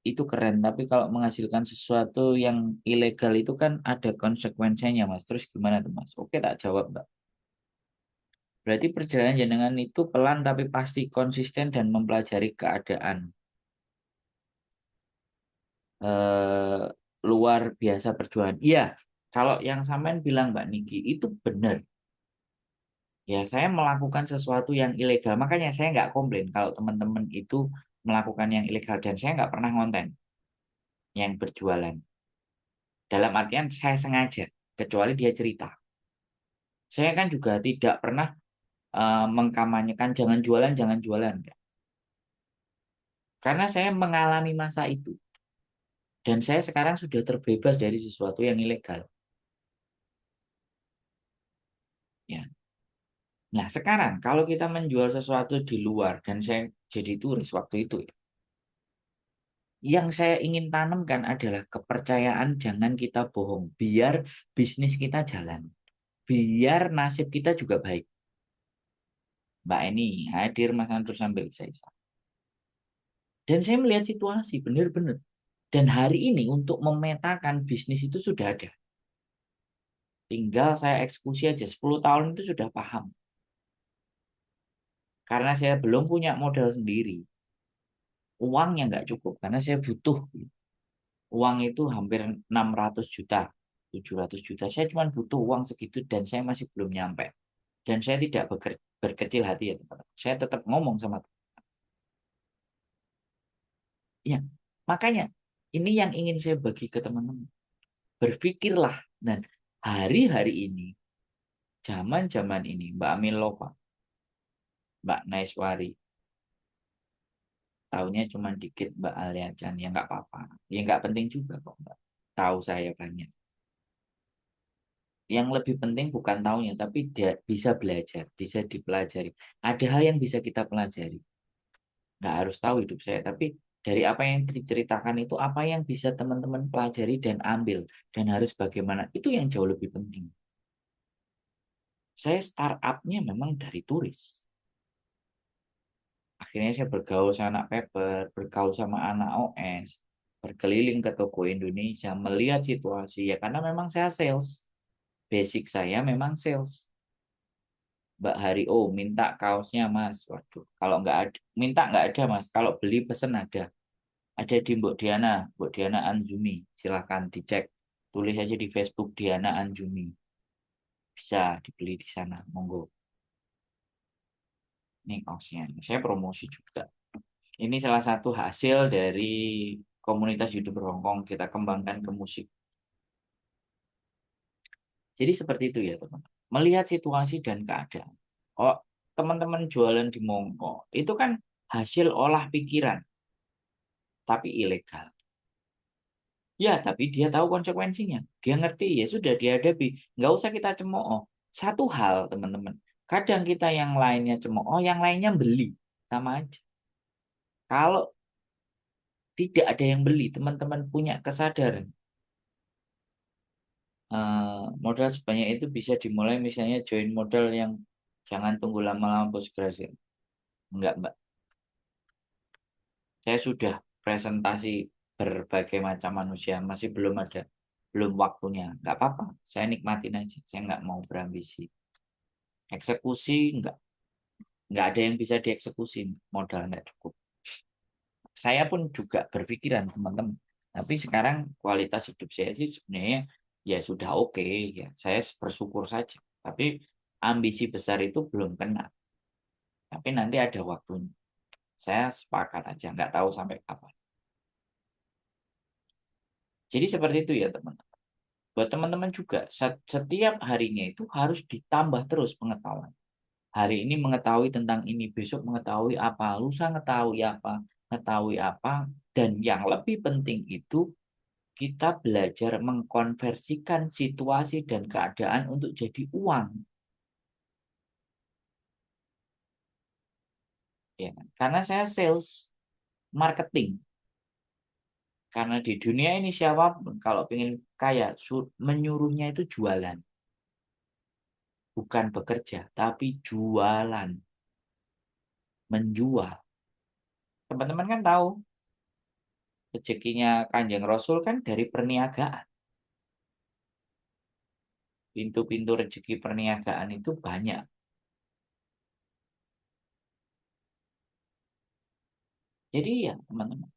itu keren, tapi kalau menghasilkan sesuatu yang ilegal itu kan ada konsekuensinya, Mas. Terus gimana tuh, Mas? Oke, tak jawab, Mbak. Berarti perjalanan jenengan itu pelan tapi pasti konsisten dan mempelajari keadaan. Eh, luar biasa perjuangan. Iya, kalau yang sampean bilang Mbak Niki itu benar. Ya, saya melakukan sesuatu yang ilegal. Makanya saya nggak komplain kalau teman-teman itu melakukan yang ilegal dan saya nggak pernah ngonten yang berjualan. Dalam artian saya sengaja, kecuali dia cerita. Saya kan juga tidak pernah mengkampanyekan jangan jualan. Karena saya mengalami masa itu. Dan saya sekarang sudah terbebas dari sesuatu yang ilegal. Nah, sekarang kalau kita menjual sesuatu di luar dan saya jadi turis waktu itu, yang saya ingin tanamkan adalah kepercayaan jangan kita bohong, biar bisnis kita jalan, biar nasib kita juga baik. Mbak Eni hadir Mas Antur sambil saya. Dan saya melihat situasi benar-benar. Dan hari ini untuk memetakan bisnis itu sudah ada. Tinggal saya eksekusi aja, 10 tahun itu sudah paham. Karena saya belum punya modal sendiri. Uangnya nggak cukup, karena saya butuh. Uang itu hampir 600 juta, 700 juta. Saya cuma butuh uang segitu dan saya masih belum nyampe. Dan saya tidak berkecil hati ya teman-teman. Saya tetap ngomong sama teman. Ya, makanya ini yang ingin saya bagi ke teman-teman. Berpikirlah dan hari-hari ini, zaman-zaman ini, Mbak Amin Lopa, Mbak Naiswari, tahunya cuma dikit Mbak Alia Chan, ya nggak apa-apa. Ya nggak penting juga kok Mbak. Tahu saya banyak. Yang lebih penting bukan tahunya, tapi dia bisa belajar, bisa dipelajari. Ada hal yang bisa kita pelajari. Nggak harus tahu hidup saya, tapi dari apa yang diceritakan itu, apa yang bisa teman-teman pelajari dan ambil, dan harus bagaimana, itu yang jauh lebih penting. Saya startupnya memang dari turis. Akhirnya saya bergaul sama anak paper, bergaul sama anak OS, berkeliling ke toko Indonesia, melihat situasi, ya karena memang saya sales. Basic saya memang sales. Mbak Hari, oh minta kaosnya Mas. Waduh, kalau nggak ada, minta nggak ada Mas. Kalau beli pesen ada. Ada di Mbok Diana Anjumi. Silahkan dicek. Tulis aja di Facebook Diana Anjumi. Bisa dibeli di sana, monggo. Ini kaosnya. Saya promosi juga. Ini salah satu hasil dari komunitas YouTuber Hongkong kita kembangkan ke musik. Jadi seperti itu ya teman. Melihat situasi dan keadaan. Oh, teman-teman jualan di Mongko itu kan hasil olah pikiran, tapi ilegal. Ya, tapi dia tahu konsekuensinya. Dia ngerti, ya sudah dihadapi. Nggak usah kita cemooh. Satu hal, teman-teman. Kadang kita yang lainnya cemooh, yang lainnya beli. Sama aja. Kalau tidak ada yang beli, teman-teman punya kesadaran. Modal sebanyak itu bisa dimulai misalnya join modal yang jangan tunggu lama-lama bos grasir. Enggak, Mbak. Saya sudah presentasi berbagai macam manusia, masih belum ada, belum waktunya. Nggak apa-apa, saya nikmatin aja. Saya nggak mau berambisi. Eksekusi nggak ada yang bisa dieksekusi, modal nggak cukup. Saya pun juga berpikiran teman-teman. Tapi sekarang kualitas hidup saya sih sebenarnya ya sudah oke ya. Saya bersyukur saja. Tapi ambisi besar itu belum kena. Tapi nanti ada waktunya. Saya sepakat aja, nggak tahu sampai kapan. Jadi seperti itu ya teman-teman. Buat teman-teman juga, setiap harinya itu harus ditambah terus pengetahuan. Hari ini mengetahui tentang ini, besok mengetahui apa, lusa mengetahui apa, dan yang lebih penting itu kita belajar mengkonversikan situasi dan keadaan untuk jadi uang. Ya, kan? Karena saya sales, marketing. Karena di dunia ini siapapun kalau ingin kaya, menyuruhnya itu jualan. Bukan bekerja, tapi jualan, menjual. Teman-teman kan tahu, rezekinya Kanjeng Rasul kan dari perniagaan. Pintu-pintu rezeki perniagaan itu banyak. Jadi ya teman-teman.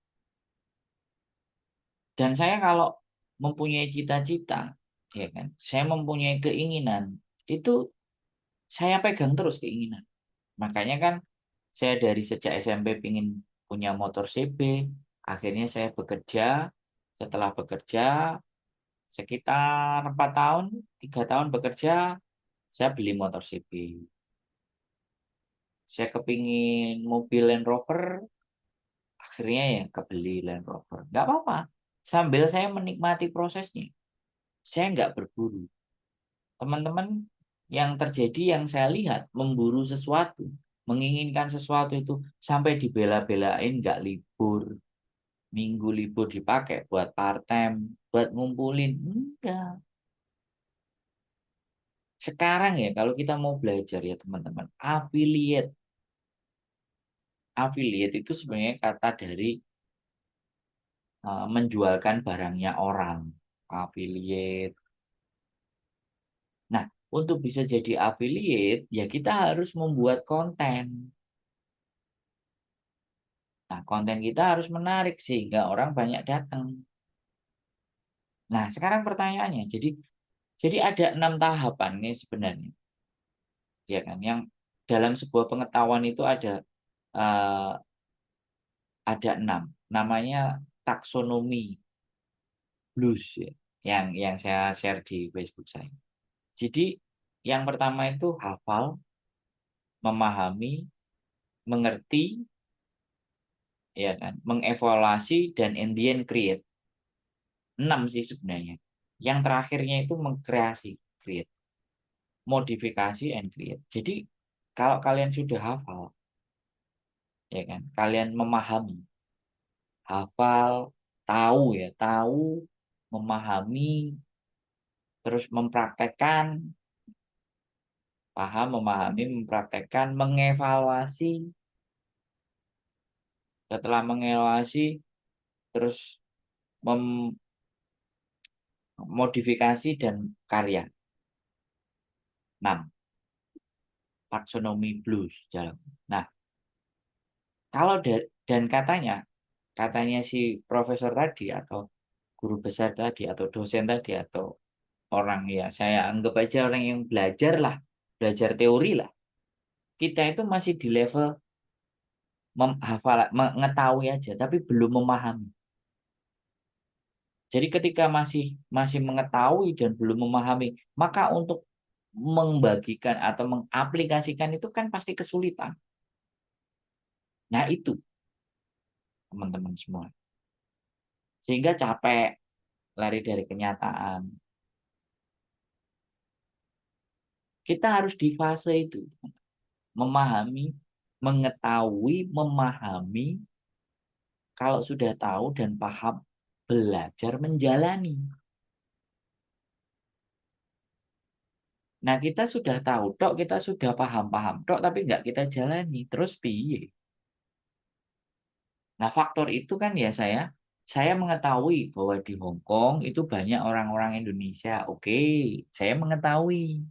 Dan saya kalau mempunyai cita-cita, ya kan, saya mempunyai keinginan, itu saya pegang terus keinginan. Makanya kan saya dari sejak SMP ingin punya motor CB, akhirnya saya bekerja, setelah bekerja sekitar 4 tahun, 3 tahun bekerja, saya beli motor CB. Saya kepingin mobil Land Rover, akhirnya ya kebeli Land Rover. Nggak apa-apa. Sambil saya menikmati prosesnya. Saya nggak berburu. Teman-teman Yang terjadi yang saya lihat memburu sesuatu, menginginkan sesuatu itu sampai dibela-belain nggak libur, minggu libur dipakai buat part time, buat ngumpulin. Enggak. Sekarang ya kalau kita mau belajar ya teman-teman, affiliate itu sebenarnya kata dari menjualkan barangnya orang. Affiliate. Nah, untuk bisa jadi affiliate, ya kita harus membuat konten. Nah, konten kita harus menarik sehingga orang banyak datang. Nah, sekarang pertanyaannya, jadi ada 6 tahapan nih sebenarnya, ya kan? Yang dalam sebuah pengetahuan itu eh, ada 6, namanya taksonomi blues ya, yang saya share di Facebook saya. Jadi yang pertama itu hafal, memahami, mengerti, ya kan, mengevaluasi dan in the end create. 6 sih sebenarnya. Yang terakhirnya itu mengkreasi, create, modifikasi and create. Jadi kalau kalian sudah hafal, ya kan, kalian memahami, hafal, tahu ya, tahu, memahami, terus mempraktekkan, paham, memahami, mempraktekkan, mengevaluasi, setelah mengevaluasi, terus memodifikasi dan karya. 6. Taksonomi blues jalan. Nah, kalau dan katanya si profesor tadi atau guru besar tadi atau dosen tadi atau orang ya saya anggap aja orang yang belajar lah, belajar teori lah. Kita itu masih di level menghafal, mengetahui aja, tapi belum memahami. Jadi ketika masih masih mengetahui dan belum memahami, maka untuk membagikan atau mengaplikasikan itu kan pasti kesulitan. Nah itu teman-teman semua. Sehingga capek, lari dari kenyataan. Kita harus di fase itu. Memahami, mengetahui, memahami, kalau sudah tahu dan paham, belajar menjalani. Nah, kita sudah tahu, tok, kita sudah paham-paham, tok, tapi nggak kita jalani. Terus piye? Nah, faktor itu kan ya saya mengetahui bahwa di Hong Kong itu banyak orang-orang Indonesia. Oke, saya mengetahui.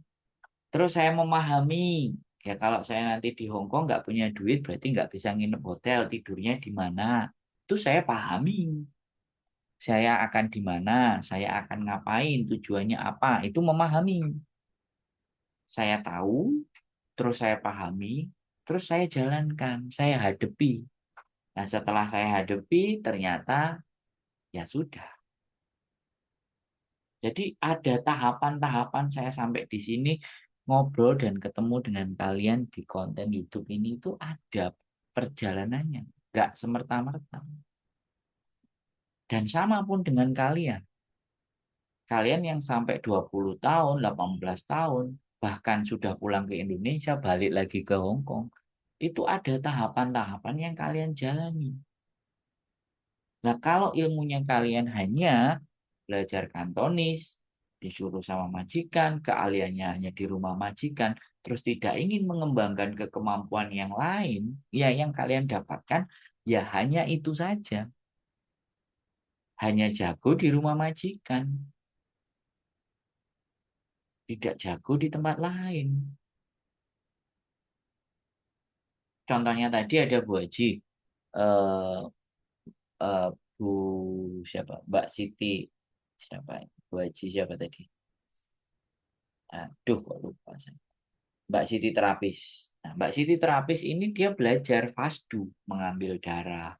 Terus saya memahami, ya kalau saya nanti di Hong Kong nggak punya duit, berarti nggak bisa nginep hotel, tidurnya di mana. Itu saya pahami. Saya akan di mana, saya akan ngapain, tujuannya apa, itu memahami. Saya tahu, terus saya pahami, terus saya jalankan, saya hadapi. Nah, setelah saya hadapi, ternyata ya sudah. Jadi ada tahapan-tahapan saya sampai di sini ngobrol dan ketemu dengan kalian di konten YouTube ini itu ada perjalanannya, nggak semerta-merta. Dan sama pun dengan kalian. Kalian yang sampai 20 tahun, 18 tahun, bahkan sudah pulang ke Indonesia, balik lagi ke Hong Kong, itu ada tahapan-tahapan yang kalian jalani. Nah, kalau ilmunya kalian hanya belajar kantonis, disuruh sama majikan, keahliannya hanya di rumah majikan, terus tidak ingin mengembangkan kemampuan yang lain, ya yang kalian dapatkan ya hanya itu saja. Hanya jago di rumah majikan, tidak jago di tempat lain. Contohnya tadi ada Bu Haji, eh, eh, Bu siapa? Mbak Siti, siapa? Bu Haji siapa tadi? Aduh, kok lupa saya. Mbak Siti terapis. Nah, Mbak Siti terapis ini dia belajar fasdu, mengambil darah.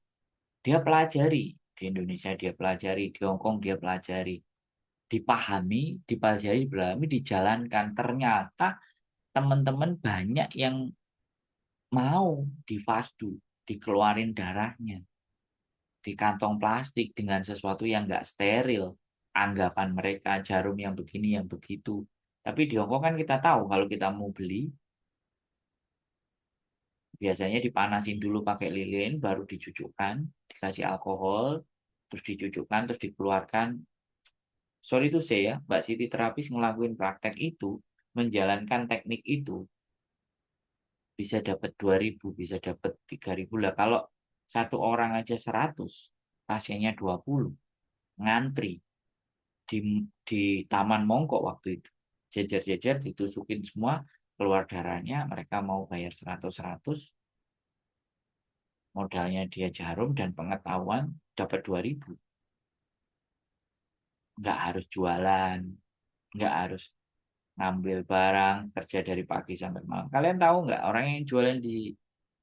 Dia pelajari di Indonesia, dia pelajari di Hong Kong, dia pelajari, dipahami, dipelajari, dipahami, dijalankan. Ternyata teman-teman banyak yang mau di fasdu, dikeluarin darahnya di kantong plastik dengan sesuatu yang nggak steril. Anggapan mereka jarum yang begini, yang begitu. Tapi di Hongkong kan kita tahu kalau kita mau beli, biasanya dipanasin dulu pakai lilin, baru dicucukkan, dikasih alkohol, terus dicucukkan, terus dikeluarkan. Sorry itu saya, Mbak Siti terapis ngelakuin praktek itu, menjalankan teknik itu, bisa dapat 2.000, bisa dapat 3.000 lah. Kalau satu orang aja 100, pasiennya 20, ngantri di di Taman Mongkok waktu itu. Jejer-jejer ditusukin semua, keluar darahnya, mereka mau bayar 100-100, modalnya dia jarum dan pengetahuan dapat 2.000. Nggak harus jualan, nggak harus ngambil barang, kerja dari pagi sampai malam. Kalian tahu nggak orang yang jualan di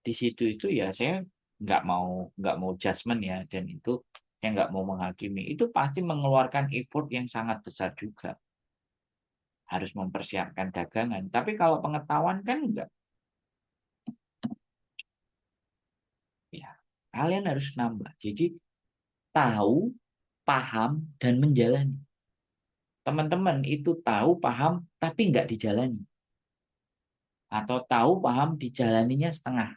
situ itu ya saya nggak mau judgement ya, dan itu saya nggak mau menghakimi. Itu pasti mengeluarkan effort yang sangat besar juga. Harus mempersiapkan dagangan. Tapi kalau pengetahuan kan enggak. Ya, kalian harus nambah. Jadi tahu, paham, dan menjalani. Teman-teman itu tahu, paham, tapi nggak dijalani. Atau tahu, paham, dijalaninya setengah.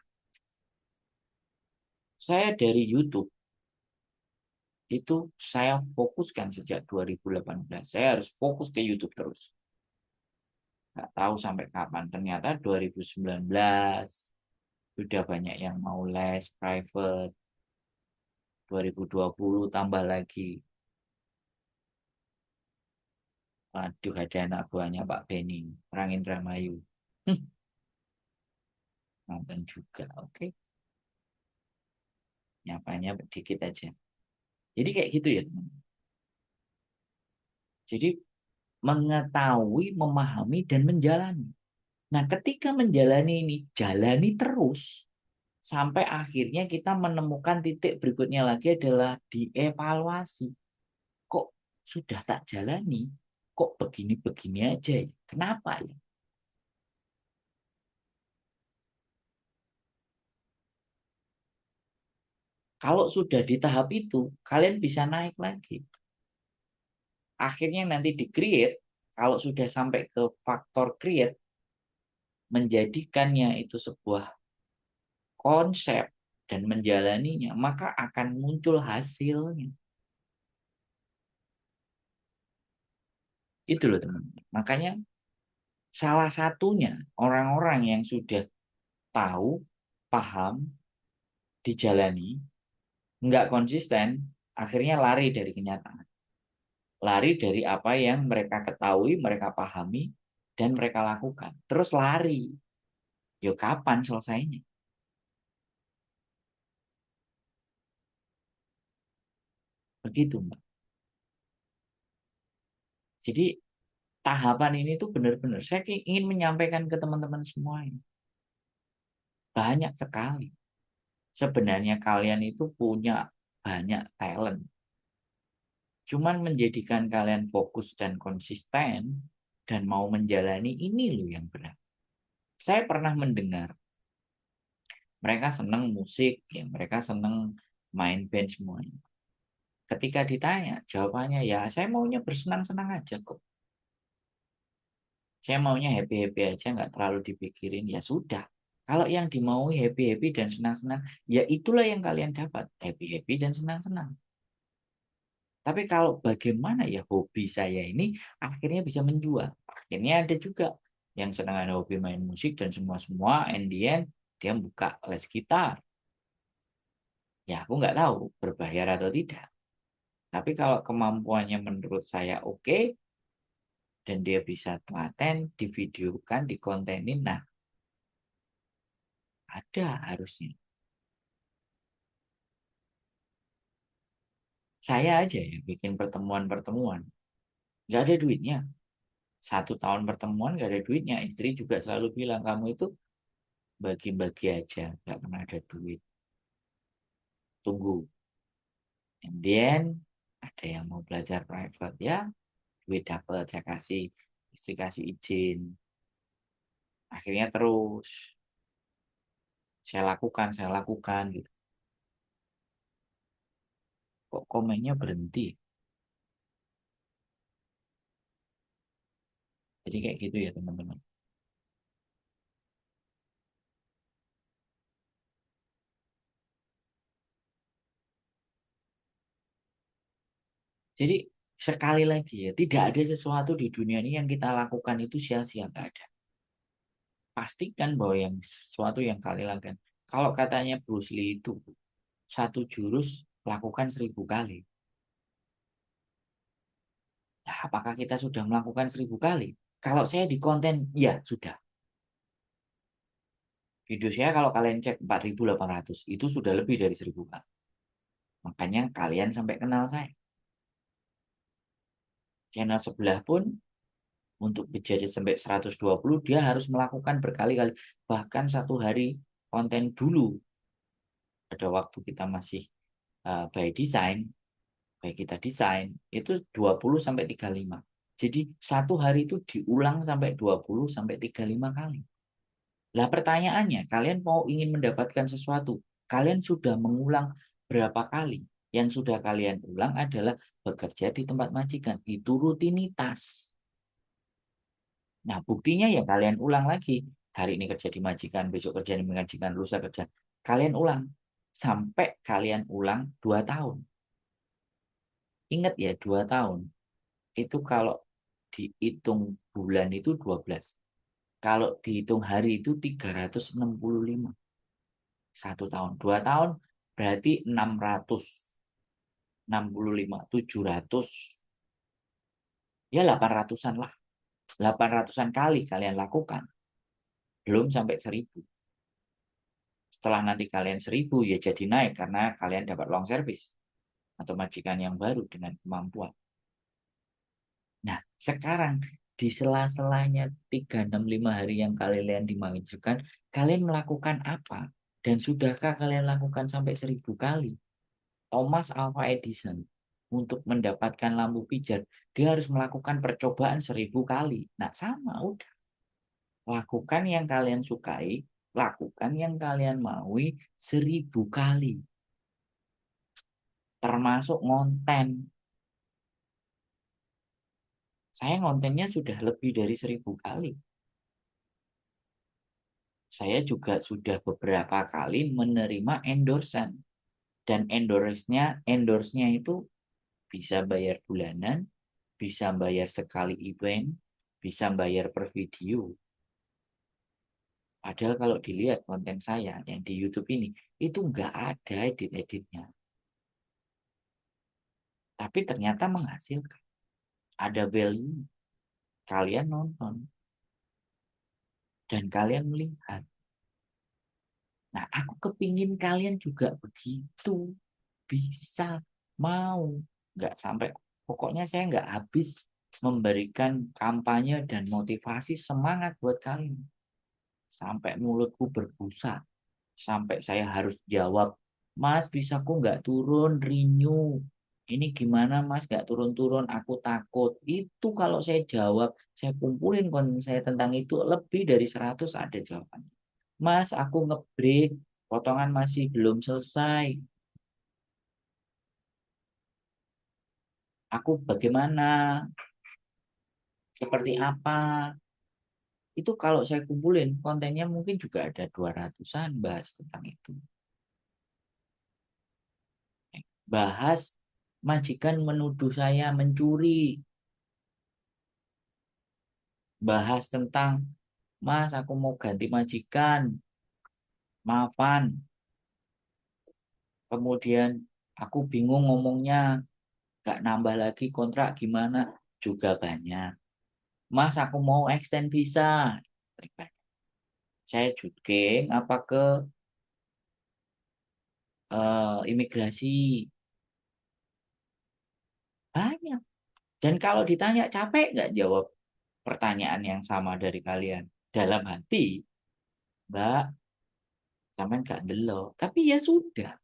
Saya dari YouTube, itu saya fokuskan sejak 2018. Saya harus fokus ke YouTube terus. Nggak tahu sampai kapan. Ternyata 2019 sudah banyak yang mau les private. 2020 tambah lagi. Waduh, ada anak buahnya Pak Benny, orang Indramayu. Hmm, nonton juga, oke. Nyapanya dikit aja. Jadi kayak gitu ya, teman. Jadi mengetahui, memahami, dan menjalani. Nah, ketika menjalani ini, jalani terus. Sampai akhirnya kita menemukan titik berikutnya lagi adalah dievaluasi. Kok sudah tak jalani? Kok begini-begini aja ya? Kenapa ya? Kalau sudah di tahap itu, kalian bisa naik lagi. Akhirnya nanti di-create, kalau sudah sampai ke faktor create, menjadikannya itu sebuah konsep dan menjalaninya, maka akan muncul hasilnya. Itu loh teman. Makanya salah satunya orang-orang yang sudah tahu, paham, dijalani, nggak konsisten, akhirnya lari dari kenyataan. Lari dari apa yang mereka ketahui, mereka pahami, dan mereka lakukan. Terus lari. Yuk kapan selesainya? Begitu, Mbak. Jadi tahapan ini tuh benar-benar saya ingin menyampaikan ke teman-teman semua ini. Banyak sekali. Sebenarnya kalian itu punya banyak talent. Cuman menjadikan kalian fokus dan konsisten dan mau menjalani ini loh yang berat. Saya pernah mendengar mereka senang musik, ya mereka senang main band semuanya. Ketika ditanya, jawabannya ya saya maunya bersenang-senang aja kok. Saya maunya happy-happy aja, nggak terlalu dipikirin. Ya sudah. Kalau yang dimaui happy-happy dan senang-senang, ya itulah yang kalian dapat. Happy-happy dan senang-senang. Tapi kalau bagaimana ya hobi saya ini akhirnya bisa menjual. Akhirnya ada juga yang senang ada hobi main musik dan semua-semua. And the end, dia buka les gitar. Ya aku nggak tahu berbayar atau tidak. Tapi kalau kemampuannya menurut saya oke, dan dia bisa telaten, divideokan, dikontenin, nah ada harusnya. Saya aja ya bikin pertemuan-pertemuan. Nggak ada duitnya. 1 tahun pertemuan nggak ada duitnya. Istri juga selalu bilang, kamu itu bagi-bagi aja. Nggak pernah ada duit. Tunggu. And then, ada yang mau belajar private ya. Duit dapat, saya kasih. Istri kasih izin. Akhirnya terus. Saya lakukan gitu. Kok komennya berhenti? Jadi kayak gitu ya teman-teman. Jadi sekali lagi ya, tidak ada sesuatu di dunia ini yang kita lakukan itu sia-sia, nggak ada. Pastikan bahwa yang sesuatu yang kalian lakukan. Kalau katanya Bruce Lee itu satu jurus lakukan 1000 kali. Nah, apakah kita sudah melakukan 1000 kali? Kalau saya di konten, ya sudah. Video saya kalau kalian cek 4.800 itu sudah lebih dari 1000 kali. Makanya kalian sampai kenal saya. Channel sebelah pun untuk menjadi sampai 120 dia harus melakukan berkali-kali. Bahkan satu hari konten dulu pada waktu kita masih by design, baik kita desain itu 20 sampai 35. Jadi satu hari itu diulang sampai 20 sampai 35 kali. Lah pertanyaannya, kalian mau ingin mendapatkan sesuatu, kalian sudah mengulang berapa kali? Yang sudah kalian ulang adalah bekerja di tempat majikan. Itu rutinitas. Nah, buktinya ya kalian ulang lagi. Hari ini kerja di majikan, besok kerja di majikan, lusa kerja. Kalian ulang. Sampai kalian ulang 2 tahun. Ingat ya, 2 tahun. Itu kalau dihitung bulan itu 12. Kalau dihitung hari itu 365. 1 tahun. 2 tahun berarti 665. 700. Ya 800-an lah. 800-an kali kalian lakukan. Belum sampai 1000. Setelah nanti kalian 1000 ya jadi naik karena kalian dapat long service atau majikan yang baru dengan kemampuan. Nah, sekarang di sela-selanya 365 hari yang kalian dimajukan, kalian melakukan apa? Dan sudahkah kalian lakukan sampai 1000 kali? Thomas Alva Edison untuk mendapatkan lampu pijar, dia harus melakukan percobaan 1000 kali. Nah, sama udah. Lakukan yang kalian sukai, lakukan yang kalian maui 1000 kali. Termasuk ngonten. Saya ngontennya sudah lebih dari 1000 kali. Saya juga sudah beberapa kali menerima endorsean. Dan endorse-nya itu bisa bayar bulanan, bisa bayar sekali event, bisa bayar per video. Padahal kalau dilihat konten saya yang di YouTube ini, itu nggak ada edit-editnya. Tapi ternyata menghasilkan. Ada value. Kalian nonton. Dan kalian melihat. Nah, aku kepingin kalian juga begitu. Bisa, mau. Nggak sampai, pokoknya saya nggak habis memberikan kampanye dan motivasi semangat buat kalian. Sampai mulutku berbusa. Sampai saya harus jawab, Mas, bisa kok nggak turun, renew. Ini gimana Mas, nggak turun-turun, aku takut. Itu kalau saya jawab, saya kumpulin konten saya tentang itu, lebih dari 100 ada jawabannya. Mas, aku ngebreak, potongan masih belum selesai. Aku bagaimana, seperti apa. Itu kalau saya kumpulin, kontennya mungkin juga ada 200-an bahas tentang itu. Bahas majikan menuduh saya mencuri. Bahas tentang, Mas, aku mau ganti majikan, maafan. Kemudian aku bingung ngomongnya, gak nambah lagi kontrak gimana, juga banyak. Mas, aku mau extend visa. Saya juking apa ke imigrasi. Banyak. Dan kalau ditanya capek nggak jawab pertanyaan yang sama dari kalian? Dalam hati, Mbak, sampai nggak delo. Tapi ya sudah,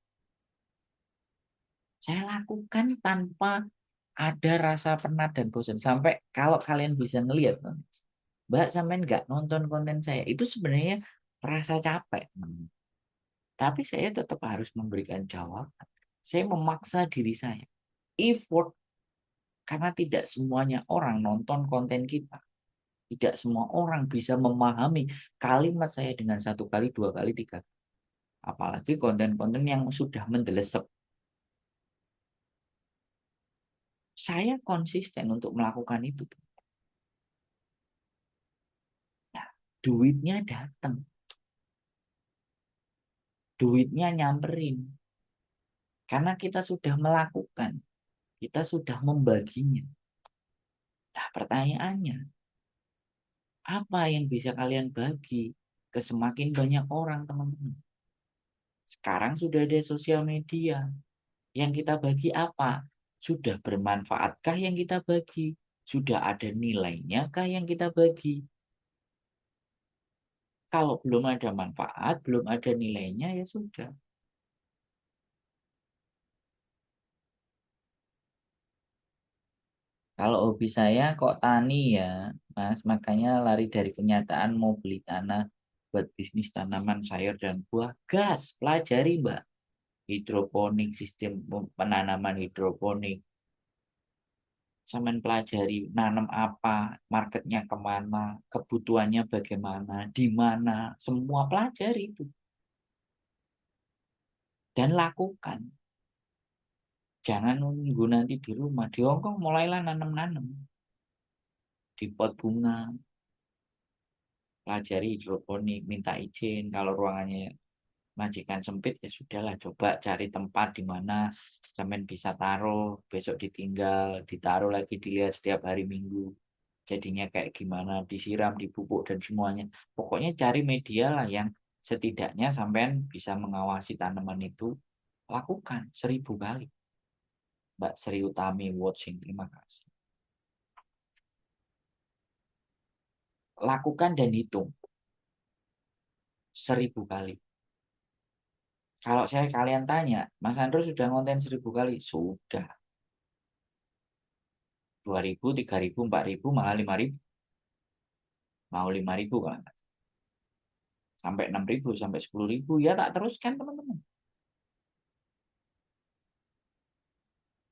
saya lakukan tanpa ada rasa penat dan bosan. Sampai kalau kalian bisa ngelihat, Mbak, sampai nggak nonton konten saya. Itu sebenarnya rasa capek. Tapi saya tetap harus memberikan jawaban. Saya memaksa diri saya. Effort, karena tidak semuanya orang nonton konten kita. Tidak semua orang bisa memahami kalimat saya dengan satu kali, dua kali, tiga kali. Apalagi konten-konten yang sudah mendelesep. Saya konsisten untuk melakukan itu. Nah, duitnya datang. Duitnya nyamperin. Karena kita sudah melakukan. Kita sudah membaginya. Nah, pertanyaannya, apa yang bisa kalian bagi ke semakin banyak orang, teman-teman? Sekarang sudah ada sosial media. Yang kita bagi apa? Sudah bermanfaatkah yang kita bagi? Sudah ada nilainya kah yang kita bagi? Kalau belum ada manfaat, belum ada nilainya, ya sudah. Kalau hobi saya kok tani ya, Mas. Makanya lari dari kenyataan mau beli tanah buat bisnis tanaman sayur dan buah. Gas, pelajari Mbak. Hidroponik, sistem penanaman hidroponik. Sampai pelajari nanam apa, marketnya kemana, kebutuhannya bagaimana, di mana. Semua pelajari itu. Dan lakukan. Jangan nunggu nanti di rumah. Di Hongkong mulailah nanam-nanam. Di pot bunga, pelajari hidroponik, minta izin. Kalau ruangannya majikan sempit, ya sudahlah. Coba cari tempat di mana sampean bisa taruh. Besok ditinggal, ditaruh lagi, dilihat setiap hari Minggu. Jadinya kayak gimana, disiram, dipupuk, dan semuanya. Pokoknya cari media lah yang setidaknya sampean bisa mengawasi tanaman itu. Lakukan 1000 kali. Mbak Sri Utami watching, terima kasih. Lakukan dan hitung 1000 kali. Kalau saya kalian tanya, Mas Andro sudah ngonten 1000 kali? Sudah. 2000, 3000, 4000, malah 5000. Mau 5000 kan? Sampai 6000, sampai 10.000. Ya tak teruskan teman-teman.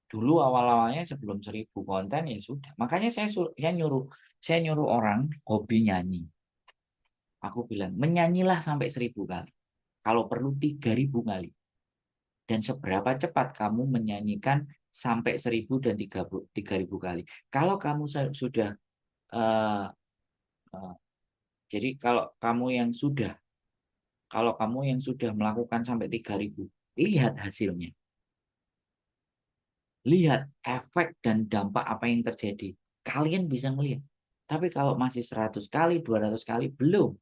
Dulu awal-awalnya sebelum 1000 konten ya sudah. Makanya saya nyuruh orang hobi nyanyi. Aku bilang, menyanyilah sampai 1000 kali. Kalau perlu 3000 kali. Dan seberapa cepat kamu menyanyikan sampai 1000 dan 3000 kali. Kalau kamu sudah eh, eh, jadi kalau kamu yang sudah melakukan sampai 3000, lihat hasilnya. Lihat efek dan dampak apa yang terjadi. Kalian bisa melihat. Tapi kalau masih 100 kali, 200 kali, belum.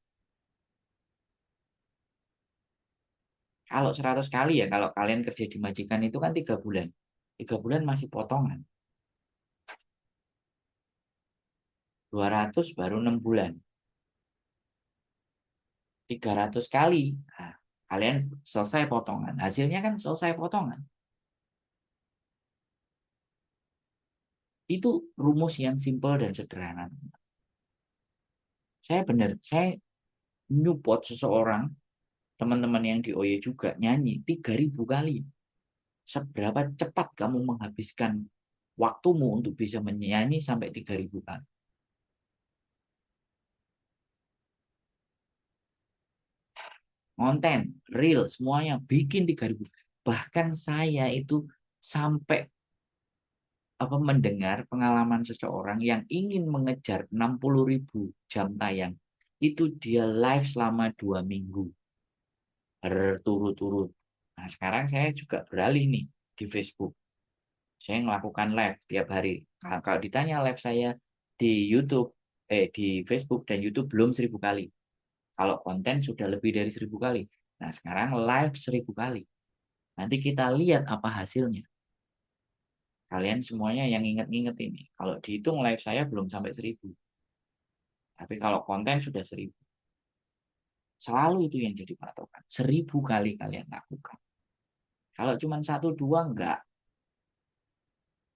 Kalau 100 kali ya, kalau kalian kerja di majikan itu kan 3 bulan. 3 bulan masih potongan. 200 baru 6 bulan. 300 kali. Nah, kalian selesai potongan. Hasilnya kan selesai potongan. Itu rumus yang simpel dan sederhana. Saya nyupport seseorang, teman-teman yang di OY juga nyanyi 3000 kali. Seberapa cepat kamu menghabiskan waktumu untuk bisa menyanyi sampai 3000 kali? Konten, reel, semuanya bikin 3000. Bahkan saya itu sampai mendengar pengalaman seseorang yang ingin mengejar 60.000 jam tayang. Itu dia live selama 2 minggu berturut-turut. Nah, sekarang saya juga beralih nih di Facebook. Saya melakukan live tiap hari. Nah, kalau ditanya live saya di YouTube, di Facebook dan YouTube belum 1000 kali. Kalau konten sudah lebih dari 1000 kali. Nah, sekarang live 1000 kali. Nanti kita lihat apa hasilnya. Kalian semuanya yang inget-inget ini. Kalau dihitung live saya belum sampai 1000. Tapi kalau konten sudah 1000. Selalu itu yang jadi patokan. 1000 kali kalian lakukan. Kalau cuma satu dua enggak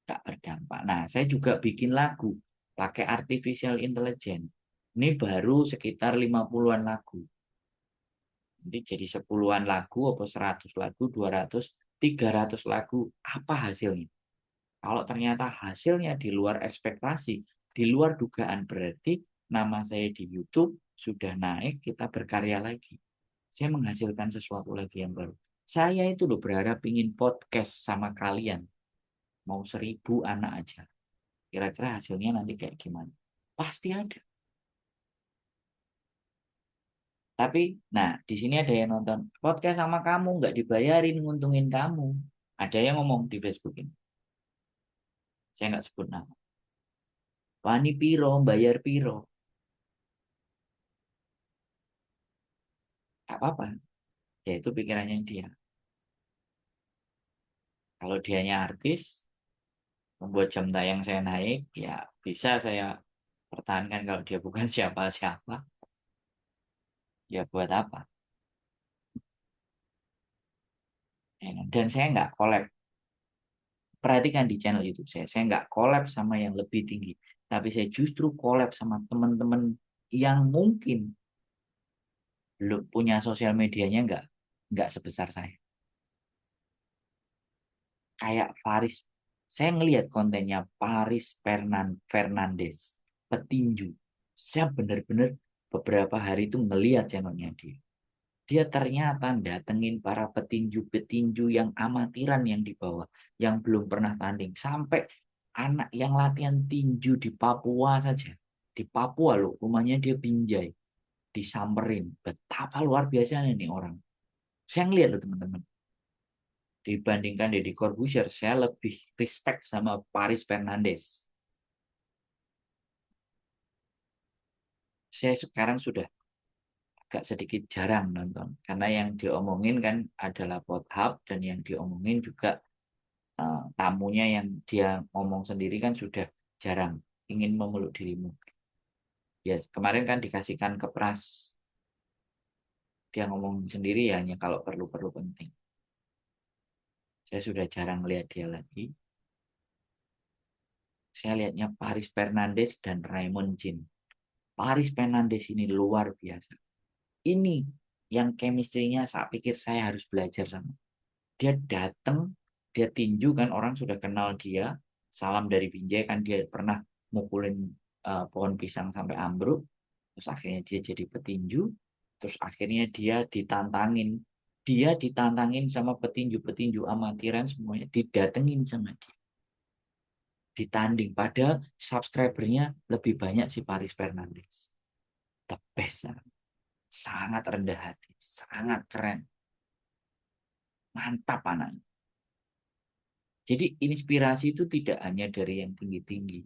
berdampak. Nah, saya juga bikin lagu pakai artificial intelligence. Ini baru sekitar 50-an lagu. Nanti jadi 10-an lagu, atau 100 lagu, 200, 300 lagu. Apa hasilnya? Kalau ternyata hasilnya di luar ekspektasi, di luar dugaan, berarti nama saya di YouTube sudah naik, kita berkarya lagi. Saya menghasilkan sesuatu lagi yang baru. Saya itu loh berharap ingin podcast sama kalian. Mau 1.000 anak aja. Kira-kira hasilnya nanti kayak gimana? Pasti ada. Tapi, nah di sini ada yang nonton podcast sama kamu nggak dibayarin nguntungin kamu. Ada yang ngomong di Facebook ini. Saya nggak sebut nama. Wani piro, bayar piro. Gak apa-apa. Ya itu pikirannya dia. Kalau dianya artis, membuat jam tayang saya naik, ya bisa saya pertahankan. Kalau dia bukan siapa-siapa, ya buat apa? Ya kan? Dan saya nggak collab. Perhatikan di channel YouTube saya nggak collab sama yang lebih tinggi. Tapi saya justru collab sama teman-teman yang mungkin belum punya sosial medianya nggak sebesar saya. Kayak Faris, saya ngelihat kontennya Faris Fernandes, petinju. Saya benar-benar beberapa hari itu ngelihat channelnya dia. Dia ternyata datengin para petinju-petinju yang amatiran yang di bawah, yang belum pernah tanding. Sampai anak yang latihan tinju di Papua saja. Di Papua loh, rumahnya dia Binjai. Disamperin. Betapa luar biasanya nih orang. Saya ngeliat loh teman-teman. Dibandingkan Deddy Corbuzier, saya lebih respect sama Paris Fernandes. Saya sekarang sudah agak sedikit jarang nonton. Karena yang diomongin kan adalah Hub dan yang diomongin juga tamunya yang dia ngomong sendiri kan sudah jarang ingin memeluk dirimu. Ya, kemarin kan dikasihkan ke Pras. Dia ngomong sendiri ya hanya kalau perlu-perlu penting. Saya sudah jarang lihat dia lagi. Saya lihatnya Paris Fernandes dan Raymond Jin. Paris Fernandes ini luar biasa. Ini yang chemistry-nya saya pikir saya harus belajar sama. Dia datang, dia tinju kan orang sudah kenal dia. Salam dari Binjai kan dia pernah mukulin pohon pisang sampai ambruk. Terus akhirnya dia jadi petinju. Terus akhirnya dia ditantangin sama petinju-petinju amatiran semuanya. Didatengin sama dia. Ditanding. Padahal subscribernya lebih banyak si Paris Fernandes. The best. Sangat rendah hati. Sangat keren. Mantap anaknya. Jadi inspirasi itu tidak hanya dari yang tinggi-tinggi.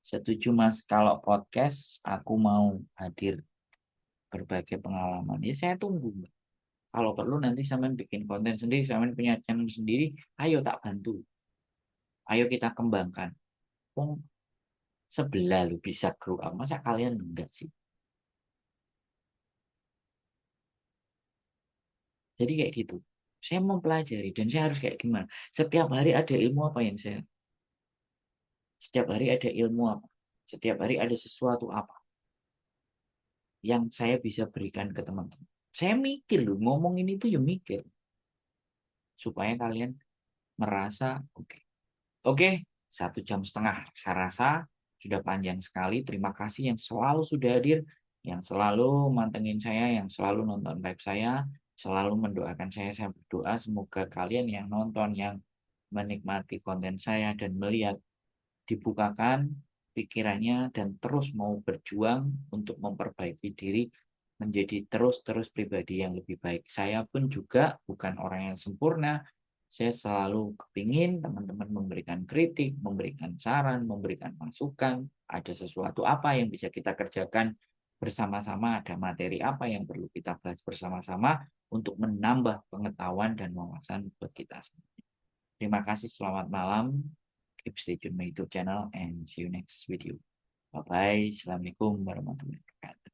Setuju Mas, kalau podcast aku mau hadir berbagai pengalaman. Ya saya tunggu. Mbak. Kalau perlu nanti sampean bikin konten sendiri, sampean punya channel sendiri, ayo tak bantu. Ayo kita kembangkan. Pung sebelah lu bisa grow up. Masa kalian enggak sih? Jadi kayak gitu. Saya mau pelajari dan saya harus kayak gimana. Setiap hari ada ilmu apa yang saya Setiap hari ada ilmu apa? Setiap hari ada sesuatu apa yang saya bisa berikan ke teman-teman. Saya mikir loh, ngomongin itu ya mikir. Supaya kalian merasa oke. Okay. Oke, 1,5 jam. Saya rasa sudah panjang sekali. Terima kasih yang selalu sudah hadir, yang selalu mantengin saya, yang selalu nonton live saya, selalu mendoakan saya. Saya berdoa semoga kalian yang nonton, yang menikmati konten saya dan melihat dibukakan pikirannya dan terus mau berjuang untuk memperbaiki diri menjadi terus-terus pribadi yang lebih baik. Saya pun juga bukan orang yang sempurna. Saya selalu kepingin teman-teman memberikan kritik, memberikan saran, memberikan masukan. Ada sesuatu apa yang bisa kita kerjakan bersama-sama, ada materi apa yang perlu kita bahas bersama-sama untuk menambah pengetahuan dan wawasan buat kita semua. Terima kasih, selamat malam. Keep stay tune my YouTube channel and see you next video. Bye-bye. Assalamualaikum warahmatullahi wabarakatuh.